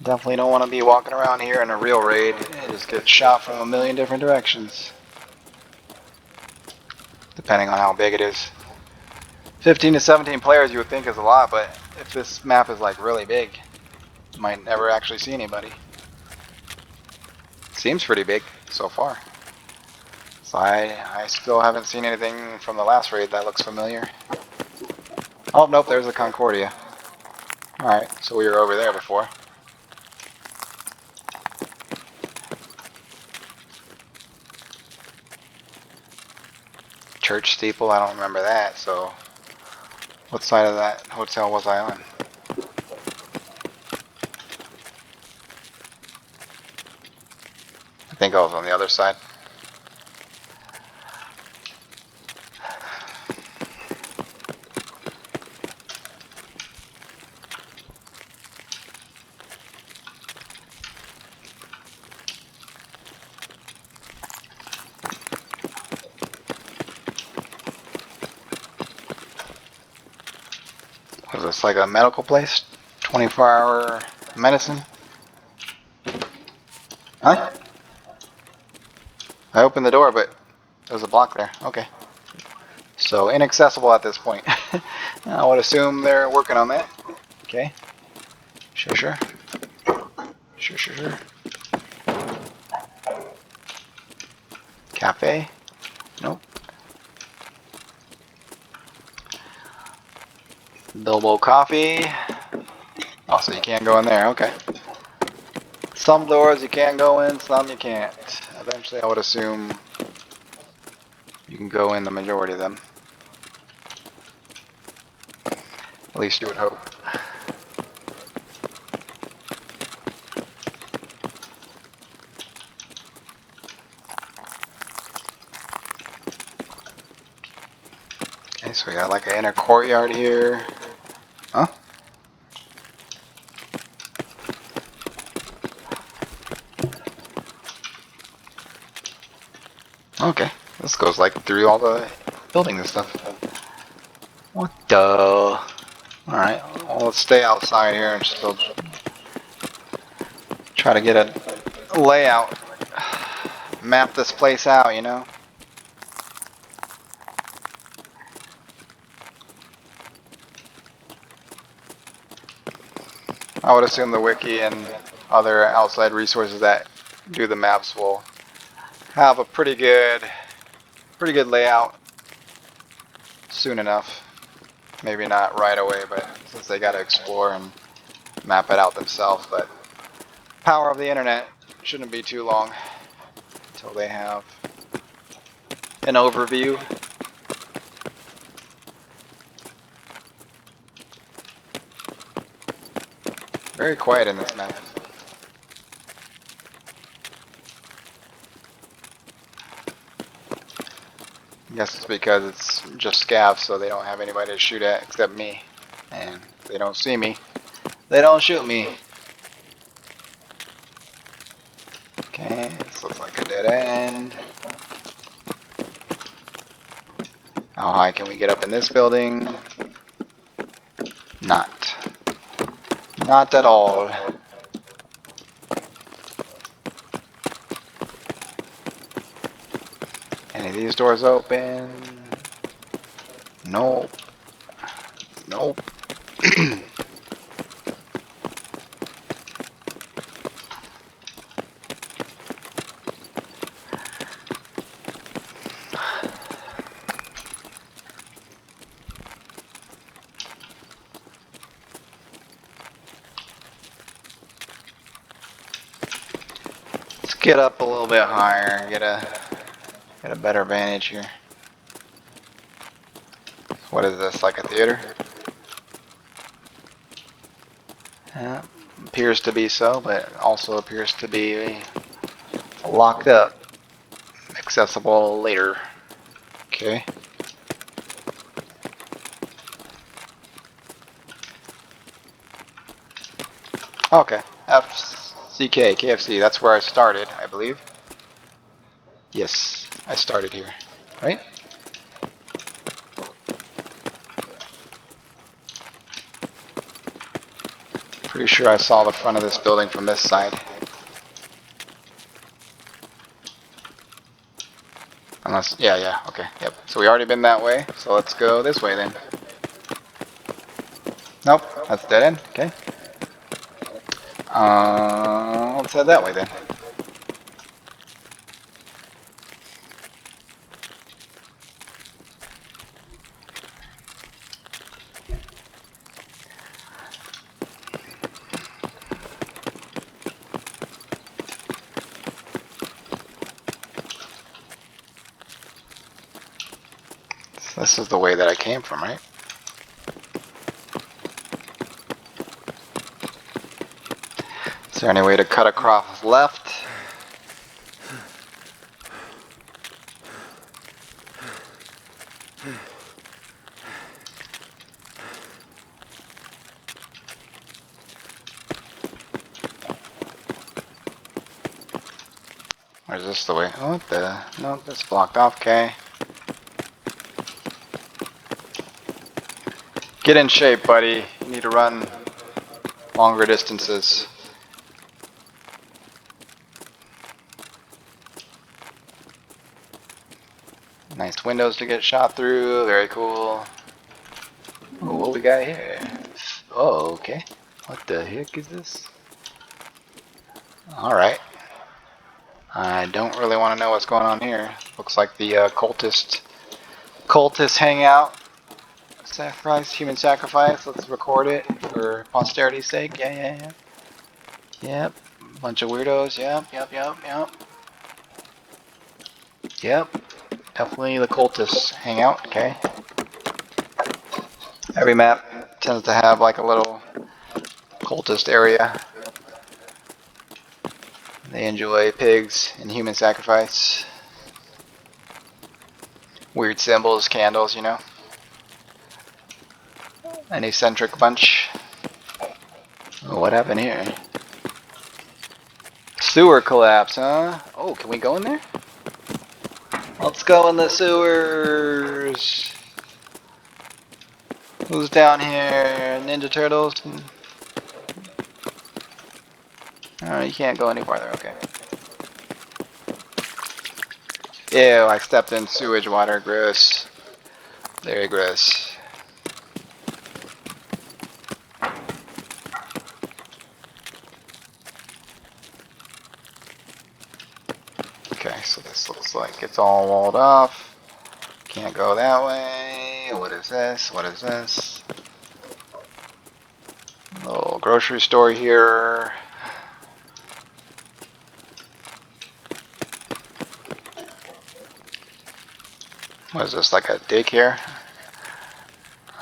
Definitely don't want to be walking around here in a real raid and just get shot from a million different directions. Depending on how big it is. 15 to 17 players you would think is a lot, but if this map is like really big, you might never actually see anybody. Seems pretty big so far. So I still haven't seen anything from the last raid that looks familiar. Oh, nope, there's the Concordia. Alright, so we were over there before. Church steeple, I don't remember that, so what side of that hotel was I on? I think I was on the other side. Was this like a medical place? 24-hour medicine? Huh? I opened the door, but there was a block there. Okay. So inaccessible at this point. I would assume they're working on that. Okay. Sure, sure. Sure, sure, sure. Cafe? Nope. Bilbo Coffee. Oh, so you can't go in there. Okay. Some doors you can go in, some you can't. Eventually, I would assume you can go in the majority of them. At least you would hope. Okay, so we got like an inner courtyard here. Huh? Okay, this goes like through all the buildings and stuff. What the? Alright, well, let's stay outside here and still try to get a layout. Map this place out, you know? I would assume the wiki and other outside resources that do the maps will have a pretty good layout soon enough. Maybe not right away, but since they gotta explore and map it out themselves. But power of the internet shouldn't be too long until they have an overview. Very quiet in this map. I guess it's because it's just Scavs, so they don't have anybody to shoot at except me. And if they don't see me, they don't shoot me. Okay, this looks like a dead end. How high can we get up in this building? Not. Not at all. Any of these doors open? Nope. Nope. Let's get up a little bit higher, get a better vantage here. What is this, like a theater? Yeah, appears to be so, but also appears to be locked up. Accessible later. Okay. Okay. FCK, KFC, that's where I started, I believe. Yes, I started here. Right? Pretty sure I saw the front of this building from this side. Unless, yeah, okay, yep. So we already been that way, so let's go this way then. Nope, that's dead end. Okay. Let's head that way then. So this is the way that I came from, right? Is there any way to cut across left? Or is this the way? Oh, what the? No, that's blocked off. Okay. Get in shape, buddy. You need to run longer distances. Nice windows to get shot through. Very cool. Ooh, what we got here? Oh, okay. What the heck is this? Alright. I don't really want to know what's going on here. Looks like the cultist hangout. Sacrifice, human sacrifice. Let's record it for posterity's sake. Yeah. Yep. Bunch of weirdos. Yep. Yep. Definitely the cultists hangout. Okay. Every map tends to have like a little cultist area. They enjoy pigs and human sacrifice. Weird symbols, candles, you know. An eccentric bunch. Oh, what happened here? Sewer collapse, huh? Oh, can we go in there? Let's go in the sewers. Who's down here? Ninja Turtles? Oh, you can't go any farther, okay. Ew, I stepped in sewage water, gross. Very gross. Okay, so this looks like it's all walled off. Can't go that way. What is this? What is this? Little grocery store here. What is this, like a daycare?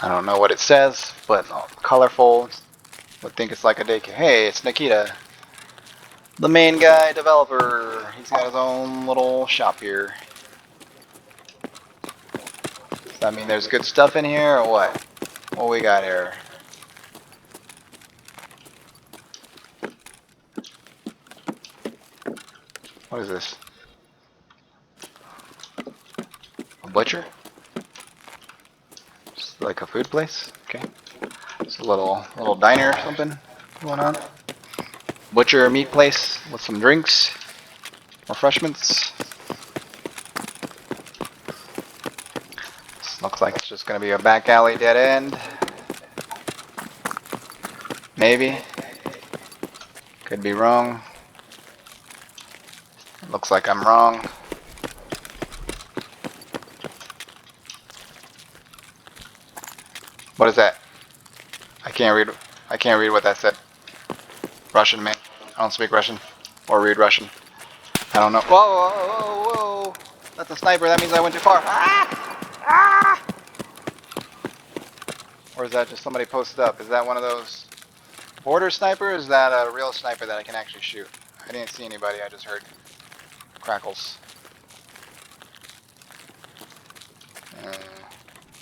I don't know what it says, but colorful. Would think it's like a daycare. Hey, it's Nikita. The main guy developer. He's got his own little shop here. Does that mean there's good stuff in here or what? What we got here? What is this? A butcher? Just like a food place? Okay. It's a little diner or something going on. Butcher meat place with some drinks, refreshments. This looks like it's just gonna be a back alley dead end. Maybe. Could be wrong. Looks like I'm wrong. What is that? I can't read what that said. Russian, man. I don't speak Russian or read Russian. I don't know. Whoa. That's a sniper. That means I went too far. Ah! Or is that just somebody posted up? Is that one of those border snipers? Or is that a real sniper that I can actually shoot? I didn't see anybody. I just heard crackles.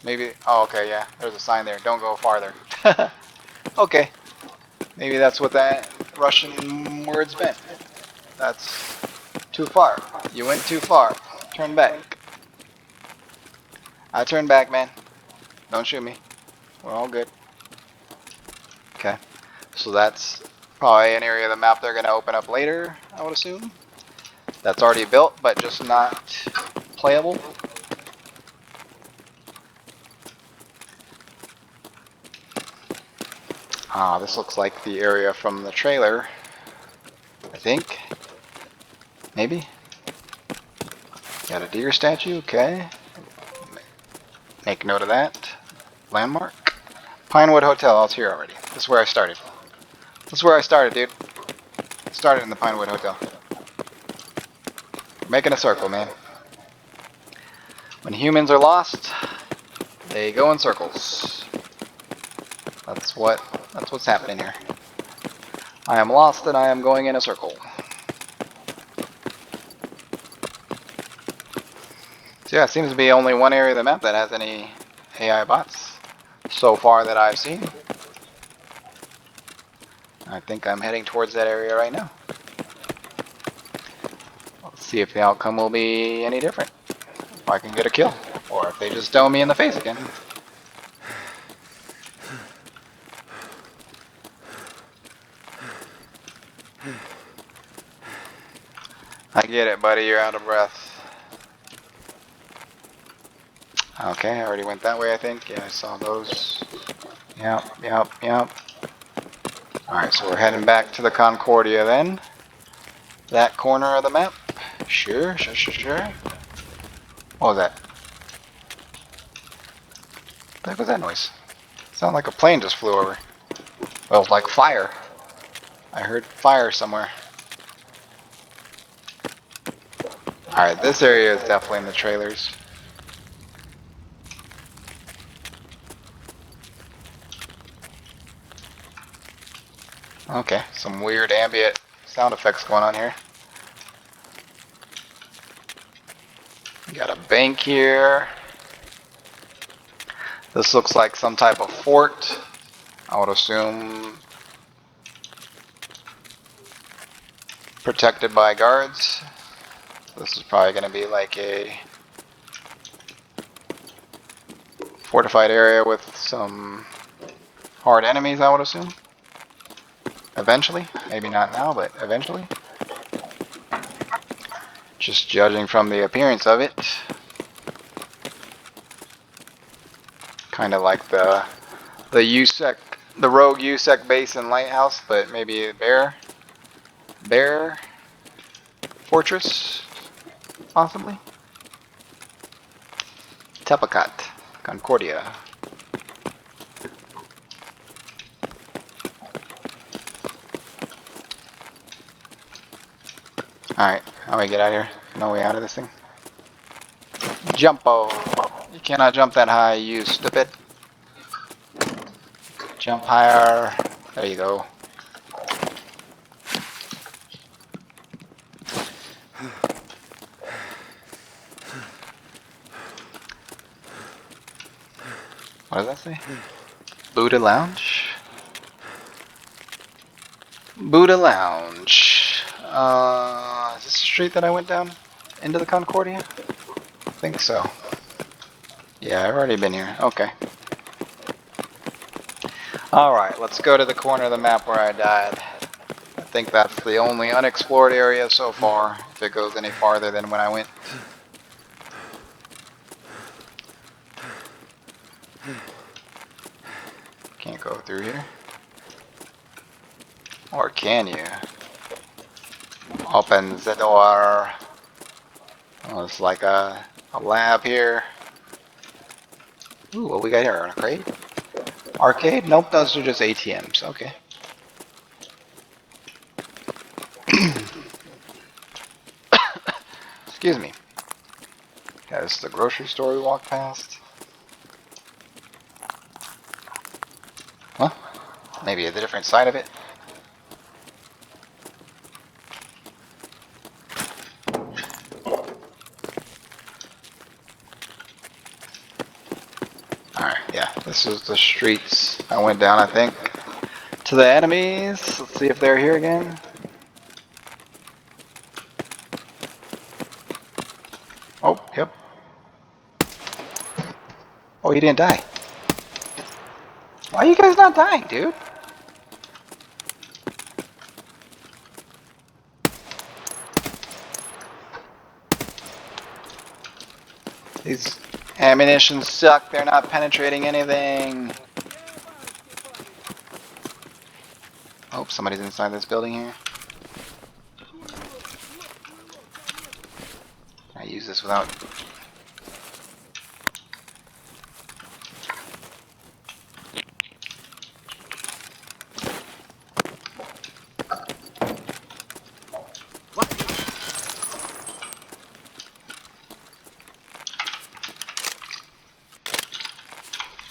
Maybe. Oh, okay. Yeah. There's a sign there. Don't go farther. Okay. Maybe that's what that Russian words meant. That's too far. You went too far. Turn back. I turn back, man. Don't shoot me. We're all good. Okay. So that's probably an area of the map they're going to open up later, I would assume. That's already built, but just not playable. Ah, this looks like the area from the trailer. I think. Maybe? Got a deer statue, okay. Make note of that. Landmark. Pinewood Hotel, I was here already. This is where I started. This is where I started, dude. Started in the Pinewood Hotel. Making a circle, man. When humans are lost, they go in circles. That's what's happening here. I am lost and I am going in a circle. So yeah, it seems to be only one area of the map that has any AI bots so far that I've seen. I think I'm heading towards that area right now. Let's see if the outcome will be any different. If I can get a kill, or if they just dome me in the face again. I get it, buddy, you're out of breath. Okay, I already went that way, I think. Yeah, I saw those. Yep. Alright, so we're heading back to the Concordia then. That corner of the map. Sure. What was that? What the heck was that noise? Sounded like a plane just flew over. Well, like fire. I heard fire somewhere. Alright, this area is definitely in the trailers. Okay, some weird ambient sound effects going on here. Got a bank here. This looks like some type of fort. I would assume protected by guards. This is probably going to be like a fortified area with some hard enemies, I would assume. Eventually. Maybe not now, but eventually. Just judging from the appearance of it. Kind of like the USEC, the rogue USEC base and lighthouse, but maybe a bear fortress, possibly. Tepacat, Concordia. Alright, how do we get out of here? No way out of this thing. Jumpo! You cannot jump that high, you stupid. Jump higher. There you go. What does that say? Buddha Lounge? Buddha Lounge. Is this the street that I went down into the Concordia? I think so. Yeah, I've already been here. Okay. Alright, let's go to the corner of the map where I died. I think that's the only unexplored area so far, if it goes any farther than when I went. Can't go through here. Or can you? Open the door. Oh, it's like a lab here. Ooh, what we got here? An arcade? Arcade? Nope, those are just ATMs. Okay. Excuse me. Yeah, this is the grocery store we walked past. Huh? Maybe a different side of it? Alright, yeah, this is the streets I went down, I think, to the enemies. Let's see if they're here again. Oh, yep. Oh, he didn't die. Why are you guys not dying, dude? These ammunitions suck, they're not penetrating anything. Oh, somebody's inside this building here. Can I use this without...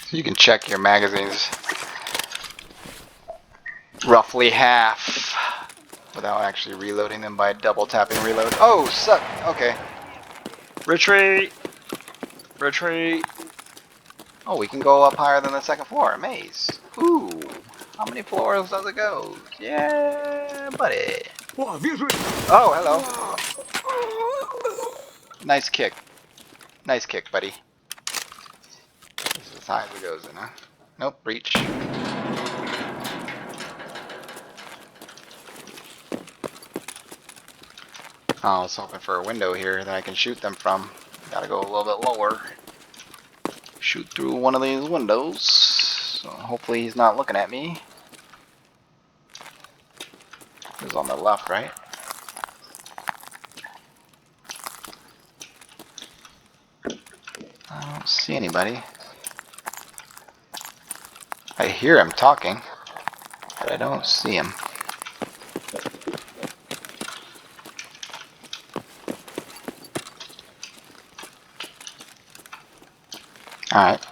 So you can check your magazines roughly half without actually reloading them by double tapping reload. Oh, suck. Okay. Retreat. Retreat. Oh, we can go up higher than the second floor. Maze. Ooh. How many floors does it go? Yeah, buddy. Oh, hello. Nice kick. Nice kick, buddy. This is as high as it goes, then, huh? Nope, breach. Oh, I was hoping for a window here that I can shoot them from. Gotta go a little bit lower. Shoot through one of these windows. So hopefully he's not looking at me. He's on the left, right? I don't see anybody. I hear him talking, but I don't see him. Alright.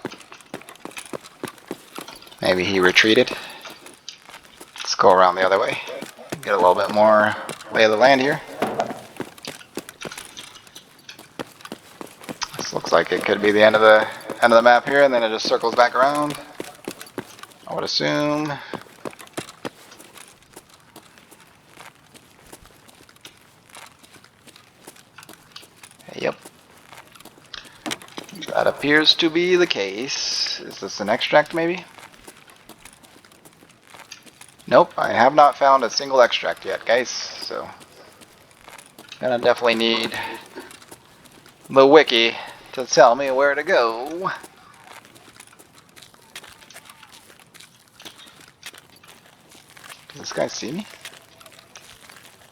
Maybe he retreated. Let's go around the other way. Get a little bit more lay of the land here. This looks like it could be the end of the map here, and then it just circles back around. I would assume. Yep. That appears to be the case. Is this an extract maybe? Nope, I have not found a single extract yet, guys, so gonna definitely need the wiki to tell me where to go. Does this guy see me?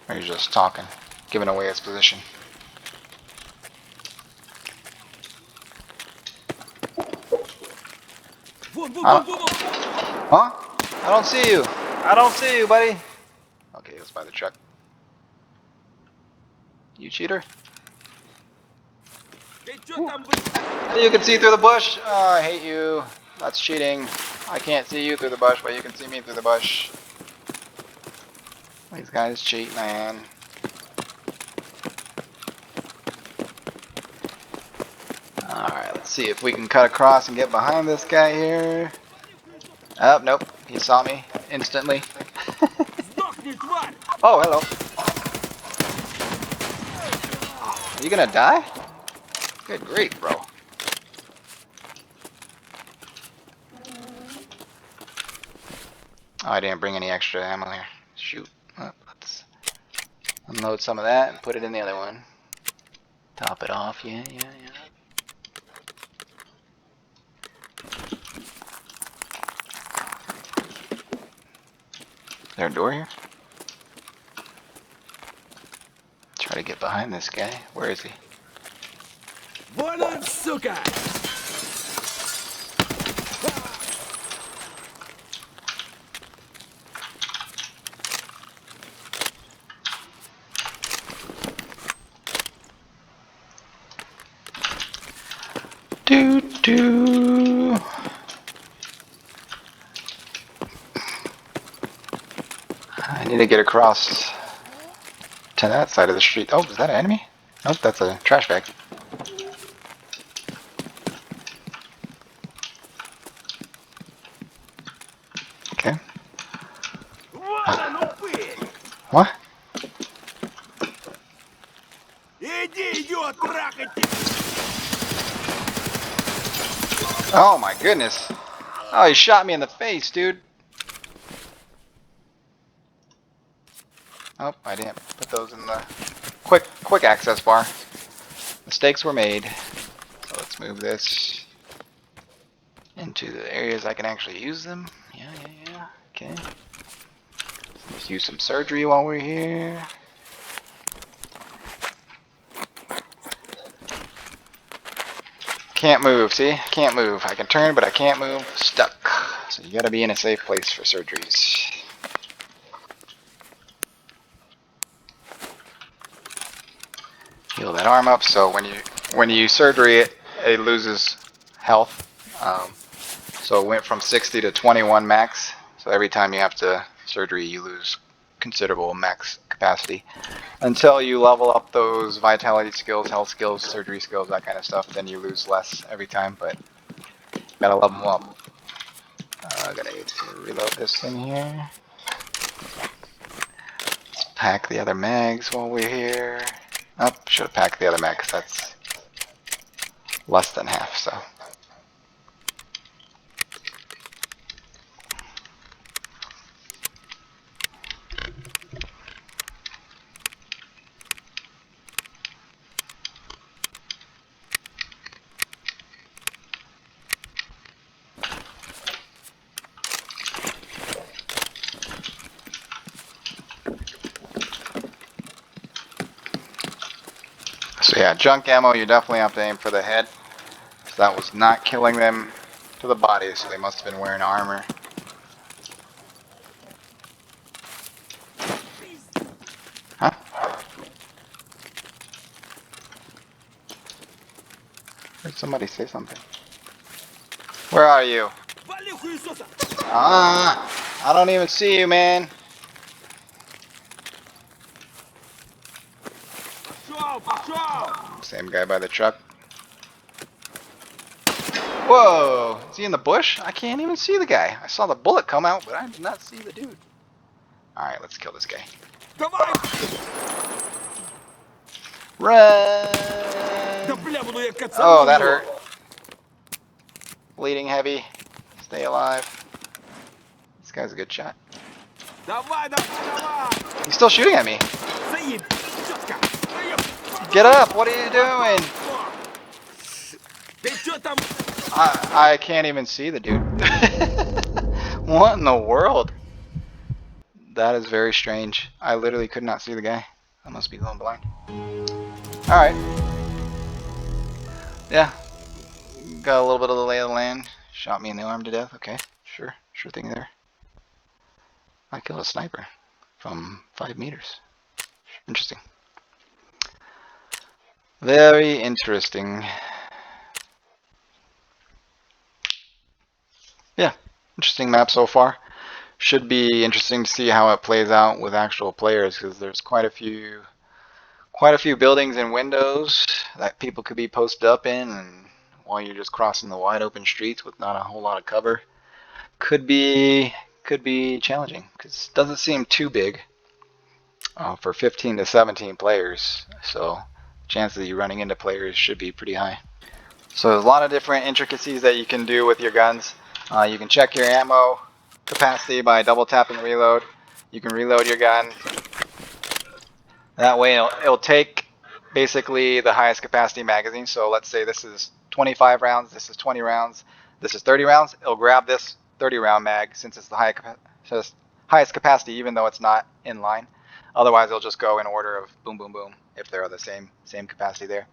Or he's just talking, giving away his position? Huh? I don't see you. I don't see you, buddy. Okay, let's buy the truck. You cheater. You can see through the bush. Oh, I hate you. That's cheating. I can't see you through the bush, but you can see me through the bush. These guys cheat, man. Alright, let's see if we can cut across and get behind this guy here. Oh, nope. He saw me instantly. Oh, hello. Are you gonna die? Good grief, bro. Oh, I didn't bring any extra ammo here. Shoot. Oh, let's unload some of that and put it in the other one. Top it off. Yeah. Is there a door here? Try to get behind this guy. Where is he? Doo. I need to get across to that side of the street. Oh, is that an enemy? Nope, that's a trash bag. Okay. What? Oh my goodness. Oh, he shot me in the face, dude. Oh, I didn't put those in the quick access bar. Mistakes were made. So let's move this into the areas I can actually use them. Yeah. Okay. Do some surgery while we're here. Can't move, see? Can't move. I can turn, but I can't move. Stuck. So you gotta be in a safe place for surgeries. Heal that arm up, so when you surgery it loses health. So it went from 60 to 21 max. So every time you have to surgery, you lose considerable max capacity. Until you level up those vitality skills, health skills, surgery skills, that kind of stuff, then you lose less every time, but gotta level them up. Gonna need to reload this thing here. Let's pack the other mags while we're here. Oh, should have packed the other mag because that's less than half, so. So yeah, junk ammo, you definitely have to aim for the head. So that was not killing them to the body, so they must have been wearing armor. Huh? Heard somebody say something. Where are you? I don't even see you, man. Same guy by the truck. Whoa! Is he in the bush? I can't even see the guy. I saw the bullet come out, but I did not see the dude. Alright, let's kill this guy. Run! Oh, that hurt. Bleeding heavy. Stay alive. This guy's a good shot. He's still shooting at me. Get up! What are you doing? I can't even see the dude. What in the world? That is very strange. I literally could not see the guy. I must be going blind. Alright. Yeah. Got a little bit of the lay of the land. Shot me in the arm to death. Okay. Sure. Sure thing there. I killed a sniper from 5 meters. Interesting. Very interesting. Yeah. Interesting map so far. Should be interesting to see how it plays out with actual players, because there's quite a few buildings and windows that people could be posted up in, and while you're just crossing the wide open streets with not a whole lot of cover, could be challenging, because it doesn't seem too big for 15 to 17 players, so chances of you running into players should be pretty high. So there's a lot of different intricacies that you can do with your guns. You can check your ammo capacity by double tapping reload. You can reload your gun. That way it'll take basically the highest capacity magazine. So let's say this is 25 rounds, this is 20 rounds, this is 30 rounds. It'll grab this 30 round mag since it's the highest capacity, even though it's not in line. Otherwise it'll just go in order of boom, boom, boom if they're the same capacity there.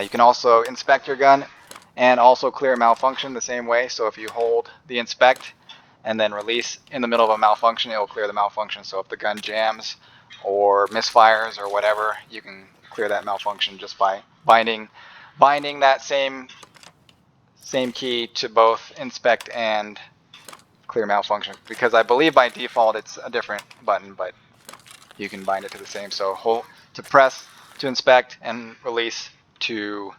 You can also inspect your gun and also clear malfunction the same way. So if you hold the inspect and then release in the middle of a malfunction, it will clear the malfunction. So if the gun jams or misfires or whatever, you can clear that malfunction just by binding that same key to both inspect and clear malfunction. Because I believe by default it's a different button, but you can bind it to the same. So hold to press to inspect and release to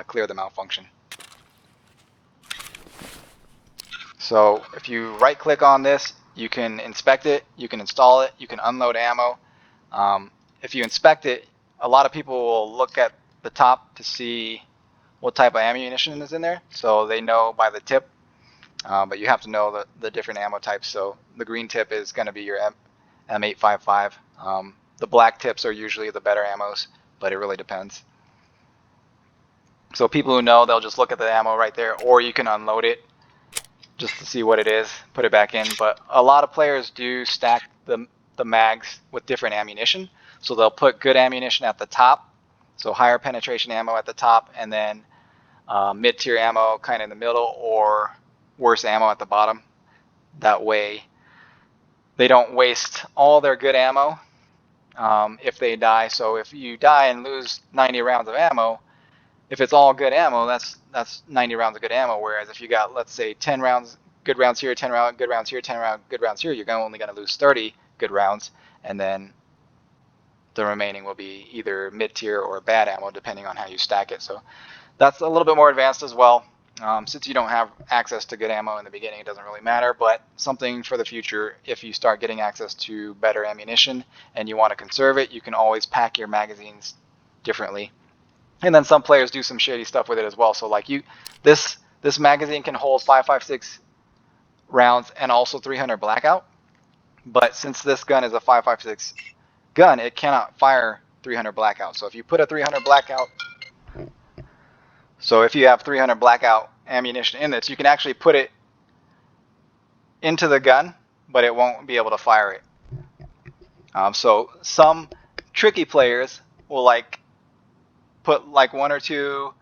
clear the malfunction. So if you right click on this, you can inspect it, you can install it, you can unload ammo. If you inspect it, a lot of people will look at the top to see what type of ammunition is in there, so they know by the tip, but you have to know the different ammo types. So the green tip is going to be your M855. The black tips are usually the better ammos, but it really depends. So people who know, they'll just look at the ammo right there, or you can unload it just to see what it is, put it back in. But a lot of players do stack the mags with different ammunition. So they'll put good ammunition at the top, so higher penetration ammo at the top, and then mid-tier ammo kind of in the middle, or worse ammo at the bottom. That way they don't waste all their good ammo if they die. So if you die and lose 90 rounds of ammo, if it's all good ammo, that's 90 rounds of good ammo. Whereas if you got, let's say, 10 rounds, good rounds here, 10 rounds, good rounds here, 10 rounds, good rounds here, you're only going to lose 30 good rounds, and then the remaining will be either mid-tier or bad ammo, depending on how you stack it. So that's a little bit more advanced as well. Since you don't have access to good ammo in the beginning, it doesn't really matter, but something for the future. If you start getting access to better ammunition and you want to conserve it, you can always pack your magazines differently. And then some players do some shady stuff with it as well. So like this magazine can hold 5.56 rounds and also 300 blackout. But since this gun is a 5.56 gun, it cannot fire 300 blackout. So if you put a 300 blackout, so if you have 300 blackout ammunition in this, you can actually put it into the gun, but it won't be able to fire it. So some tricky players will like put like 1 or 2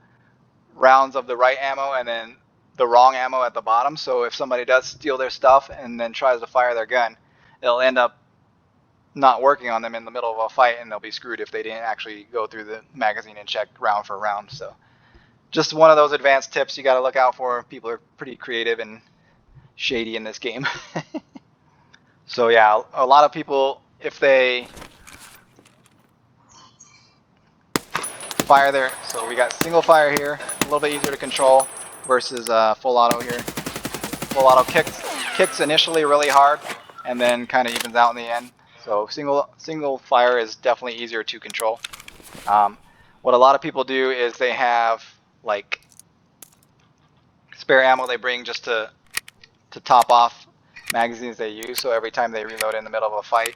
rounds of the right ammo and then the wrong ammo at the bottom. So if somebody does steal their stuff and then tries to fire their gun, it'll end up not working on them in the middle of a fight, and they'll be screwed if they didn't actually go through the magazine and check round for round. So just one of those advanced tips you got to look out for. People are pretty creative and shady in this game. So yeah, a lot of people, if they fire there, so we got single fire here, a little bit easier to control versus full auto here. Full auto kicks initially really hard and then kind of evens out in the end. So single fire is definitely easier to control. What a lot of people do is they have like spare ammo they bring just to top off magazines they use. So every time they reload in the middle of a fight,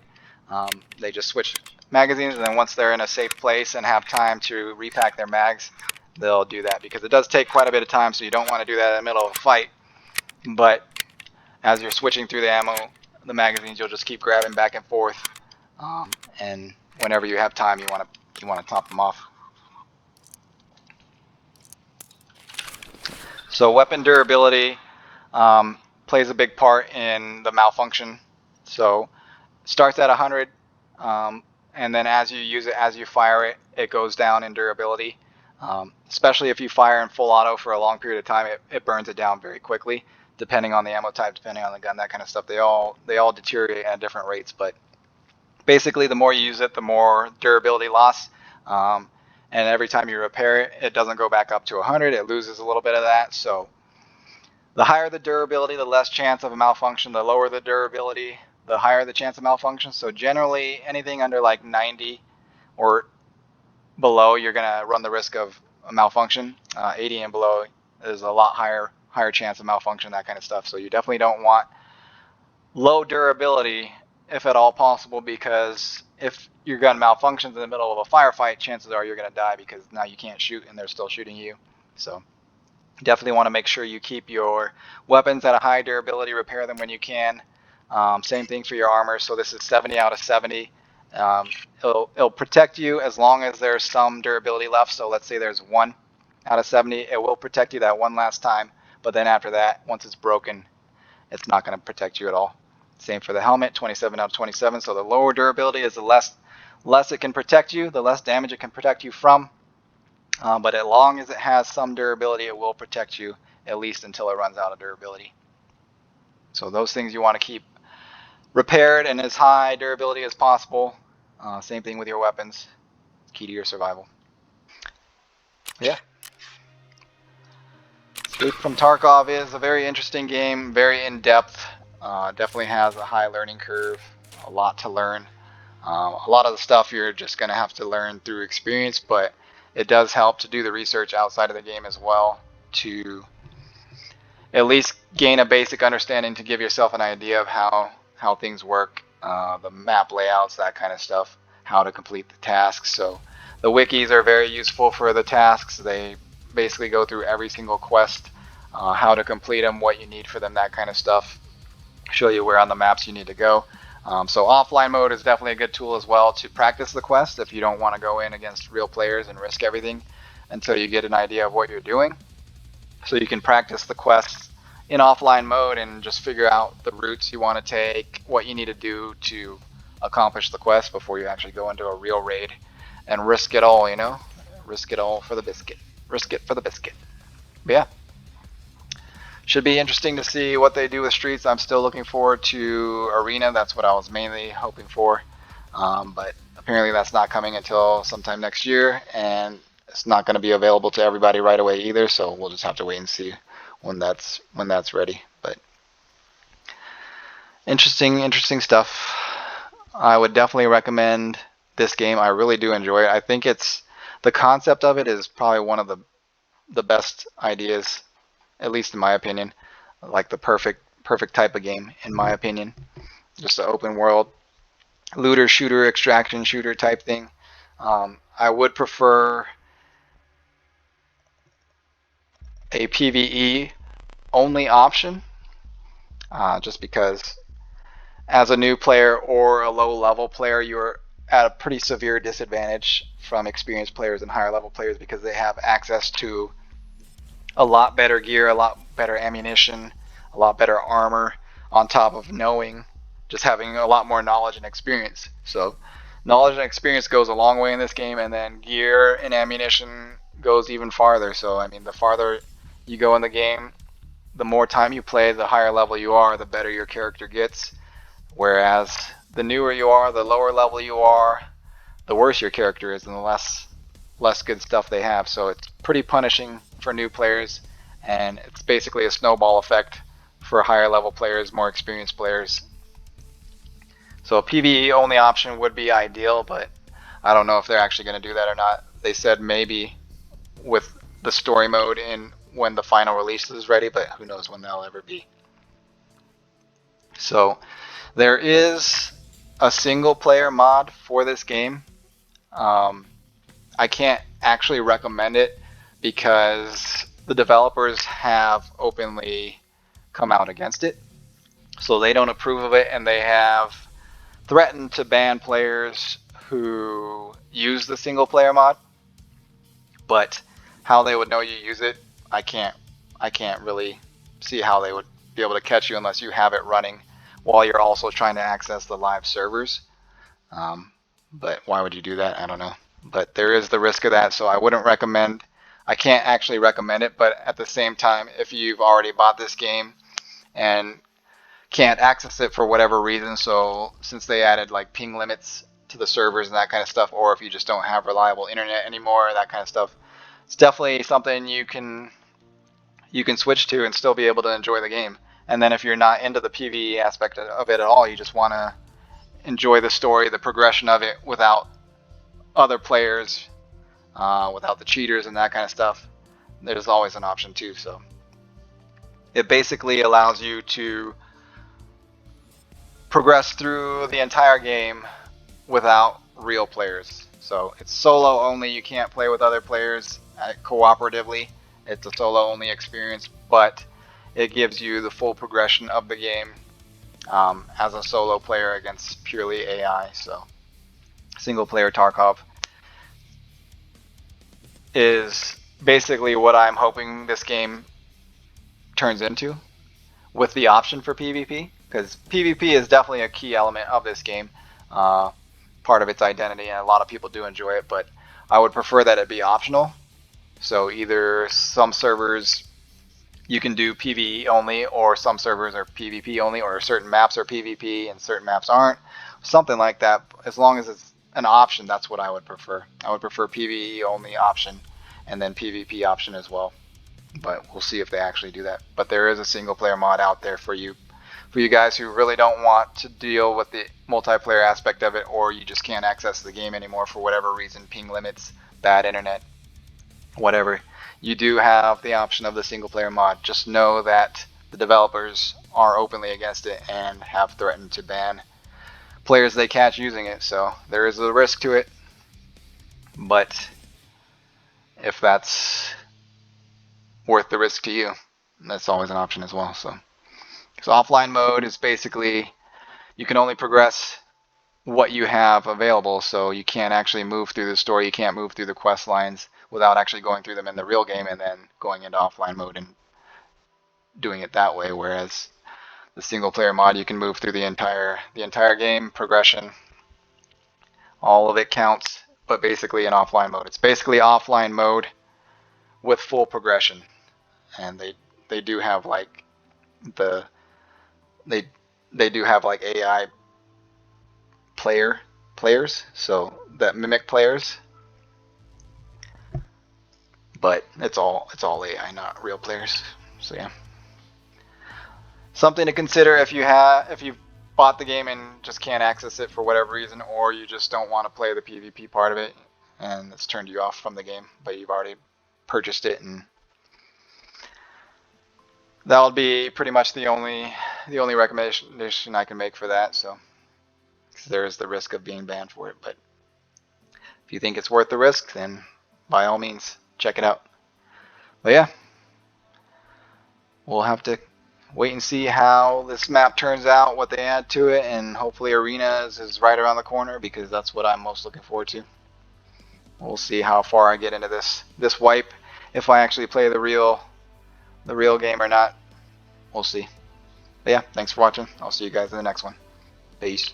they just switch magazines, and then once they're in a safe place and have time to repack their mags, they'll do that, because it does take quite a bit of time, so you don't want to do that in the middle of a fight. But as you're switching through the ammo, the magazines, you'll just keep grabbing back and forth, and whenever you have time, you want to top them off. So weapon durability plays a big part in the malfunction. So it starts at 100, and then as you use it, as you fire it, it goes down in durability. Especially if you fire in full auto for a long period of time, it burns it down very quickly, depending on the ammo type, depending on the gun, that kind of stuff. They all deteriorate at different rates, but basically the more you use it, the more durability loss. And every time you repair it, it doesn't go back up to 100, it loses a little bit of that. So the higher the durability, the less chance of a malfunction. The lower the durability, the higher the chance of malfunction. So generally anything under like 90 or below, you're gonna run the risk of a malfunction. 80 and below is a lot higher chance of malfunction, that kind of stuff. So you definitely don't want low durability if at all possible, because if your gun malfunctions in the middle of a firefight, chances are you're gonna die, because now you can't shoot and they're still shooting you. So definitely want to make sure you keep your weapons at a high durability, repair them when you can. Same thing for your armor. So this is 70 out of 70. It'll protect you as long as there's some durability left. So let's say there's 1 out of 70, it will protect you that one last time. But then after that, once it's broken, it's not going to protect you at all. Same for the helmet, 27 out of 27. So the lower durability is the less it can protect you, the less damage it can protect you from. But as long as it has some durability, it will protect you at least until it runs out of durability. So those things you want to keep repaired and as high durability as possible. Same thing with your weapons. Key to your survival. Yeah. Escape from Tarkov is a very interesting game, very in-depth. Definitely has a high learning curve, a lot to learn. A lot of the stuff you're just going to have to learn through experience, but it does help to do the research outside of the game as well, to at least gain a basic understanding, to give yourself an idea of how things work, the map layouts, that kind of stuff, how to complete the tasks. So the wikis are very useful for the tasks. They basically go through every single quest, how to complete them, what you need for them, that kind of stuff. Show you where on the maps you need to go. So offline mode is definitely a good tool as well to practice the quest if you don't want to go in against real players and risk everything until you get an idea of what you're doing. So you can practice the quests in offline mode and just figure out the routes you want to take, what you need to do to accomplish the quest before you actually go into a real raid and risk it all, you know? Risk it all for the biscuit. Risk it for the biscuit. But yeah. Should be interesting to see what they do with Streets. I'm still looking forward to Arena. That's what I was mainly hoping for. But apparently that's not coming until sometime next year, and it's not going to be available to everybody right away either. So we'll just have to wait and see when that's ready. But interesting stuff. I would definitely recommend this game. I really do enjoy it. I think the concept of it is probably one of the best ideas, at least in my opinion, like the perfect type of game in my opinion. Just an open world looter shooter extraction shooter type thing. I would prefer a PvE only option, just because as a new player or a low level player, you're at a pretty severe disadvantage from experienced players and higher level players because they have access to a lot better gear, a lot better ammunition, a lot better armor, on top of just having a lot more knowledge and experience. So knowledge and experience goes a long way in this game, and then gear and ammunition goes even farther. So I mean, the farther you go in the game, the more time you play, the higher level you are, the better your character gets. Whereas the newer you are, the lower level you are, the worse your character is and the less good stuff they have. So it's pretty punishing for new players, and it's basically a snowball effect for higher level players, more experienced players. So a PvE only option would be ideal, but I don't know if they're actually going to do that or not. They said maybe with the story mode in when the final release is ready, but who knows when that'll ever be. So there is a single player mod for this game. I can't actually recommend it because the developers have openly come out against it. So they don't approve of it, and they have threatened to ban players who use the single player mod. But how they would know you use it, I can't really see how they would be able to catch you unless you have it running while you're also trying to access the live servers. But why would you do that? I don't know. But there is the risk of that, so I wouldn't recommend. I can't actually recommend it, but at the same time, if you've already bought this game and can't access it for whatever reason, so since they added like ping limits to the servers and that kind of stuff, or if you just don't have reliable internet anymore, that kind of stuff, it's definitely something you can switch to and still be able to enjoy the game. And then if you're not into the PvE aspect of it at all, you just want to enjoy the story, the progression of it without other players, without the cheaters and that kind of stuff, there's always an option too. So it basically allows you to progress through the entire game without real players. So it's solo only. You can't play with other players cooperatively. It's a solo only experience, but it gives you the full progression of the game as a solo player against purely AI. So single player Tarkov is basically what I'm hoping this game turns into, with the option for PvP, because PvP is definitely a key element of this game, part of its identity, and a lot of people do enjoy it, but I would prefer that it be optional. So either some servers you can do PvE only, or some servers are PvP only, or certain maps are PvP and certain maps aren't. Something like that. As long as it's an option, that's what I would prefer. I would prefer PvE only option and then PvP option as well. But we'll see if they actually do that. But there is a single player mod out there for you guys who really don't want to deal with the multiplayer aspect of it, or you just can't access the game anymore for whatever reason, ping limits, bad internet, whatever. You do have the option of the single player mod. Just know that the developers are openly against it and have threatened to ban players they catch using it. So there is a risk to it, but if that's worth the risk to you, that's always an option as well. So offline mode is basically you can only progress what you have available, so you can't actually move through the story, you can't move through the quest lines without actually going through them in the real game and then going into offline mode and doing it that way, whereas the single player mod you can move through the entire game progression. All of it counts, but basically in offline mode. It's basically offline mode with full progression. And they do have like the they they do have like AI players, so that mimic players, but it's all AI, not real players. So yeah, something to consider if you bought the game and just can't access it for whatever reason, or you just don't want to play the PvP part of it and it's turned you off from the game, but you've already purchased it, and that'll be pretty much the only recommendation I can make for that. So there is the risk of being banned for it, but if you think it's worth the risk, then by all means check it out. But yeah, we'll have to wait and see how this map turns out, what they add to it, and hopefully Arenas is right around the corner, because that's what I'm most looking forward to. We'll see how far I get into this wipe, if I actually play the real game or not. We'll see. But yeah, thanks for watching. I'll see you guys in the next one. Peace.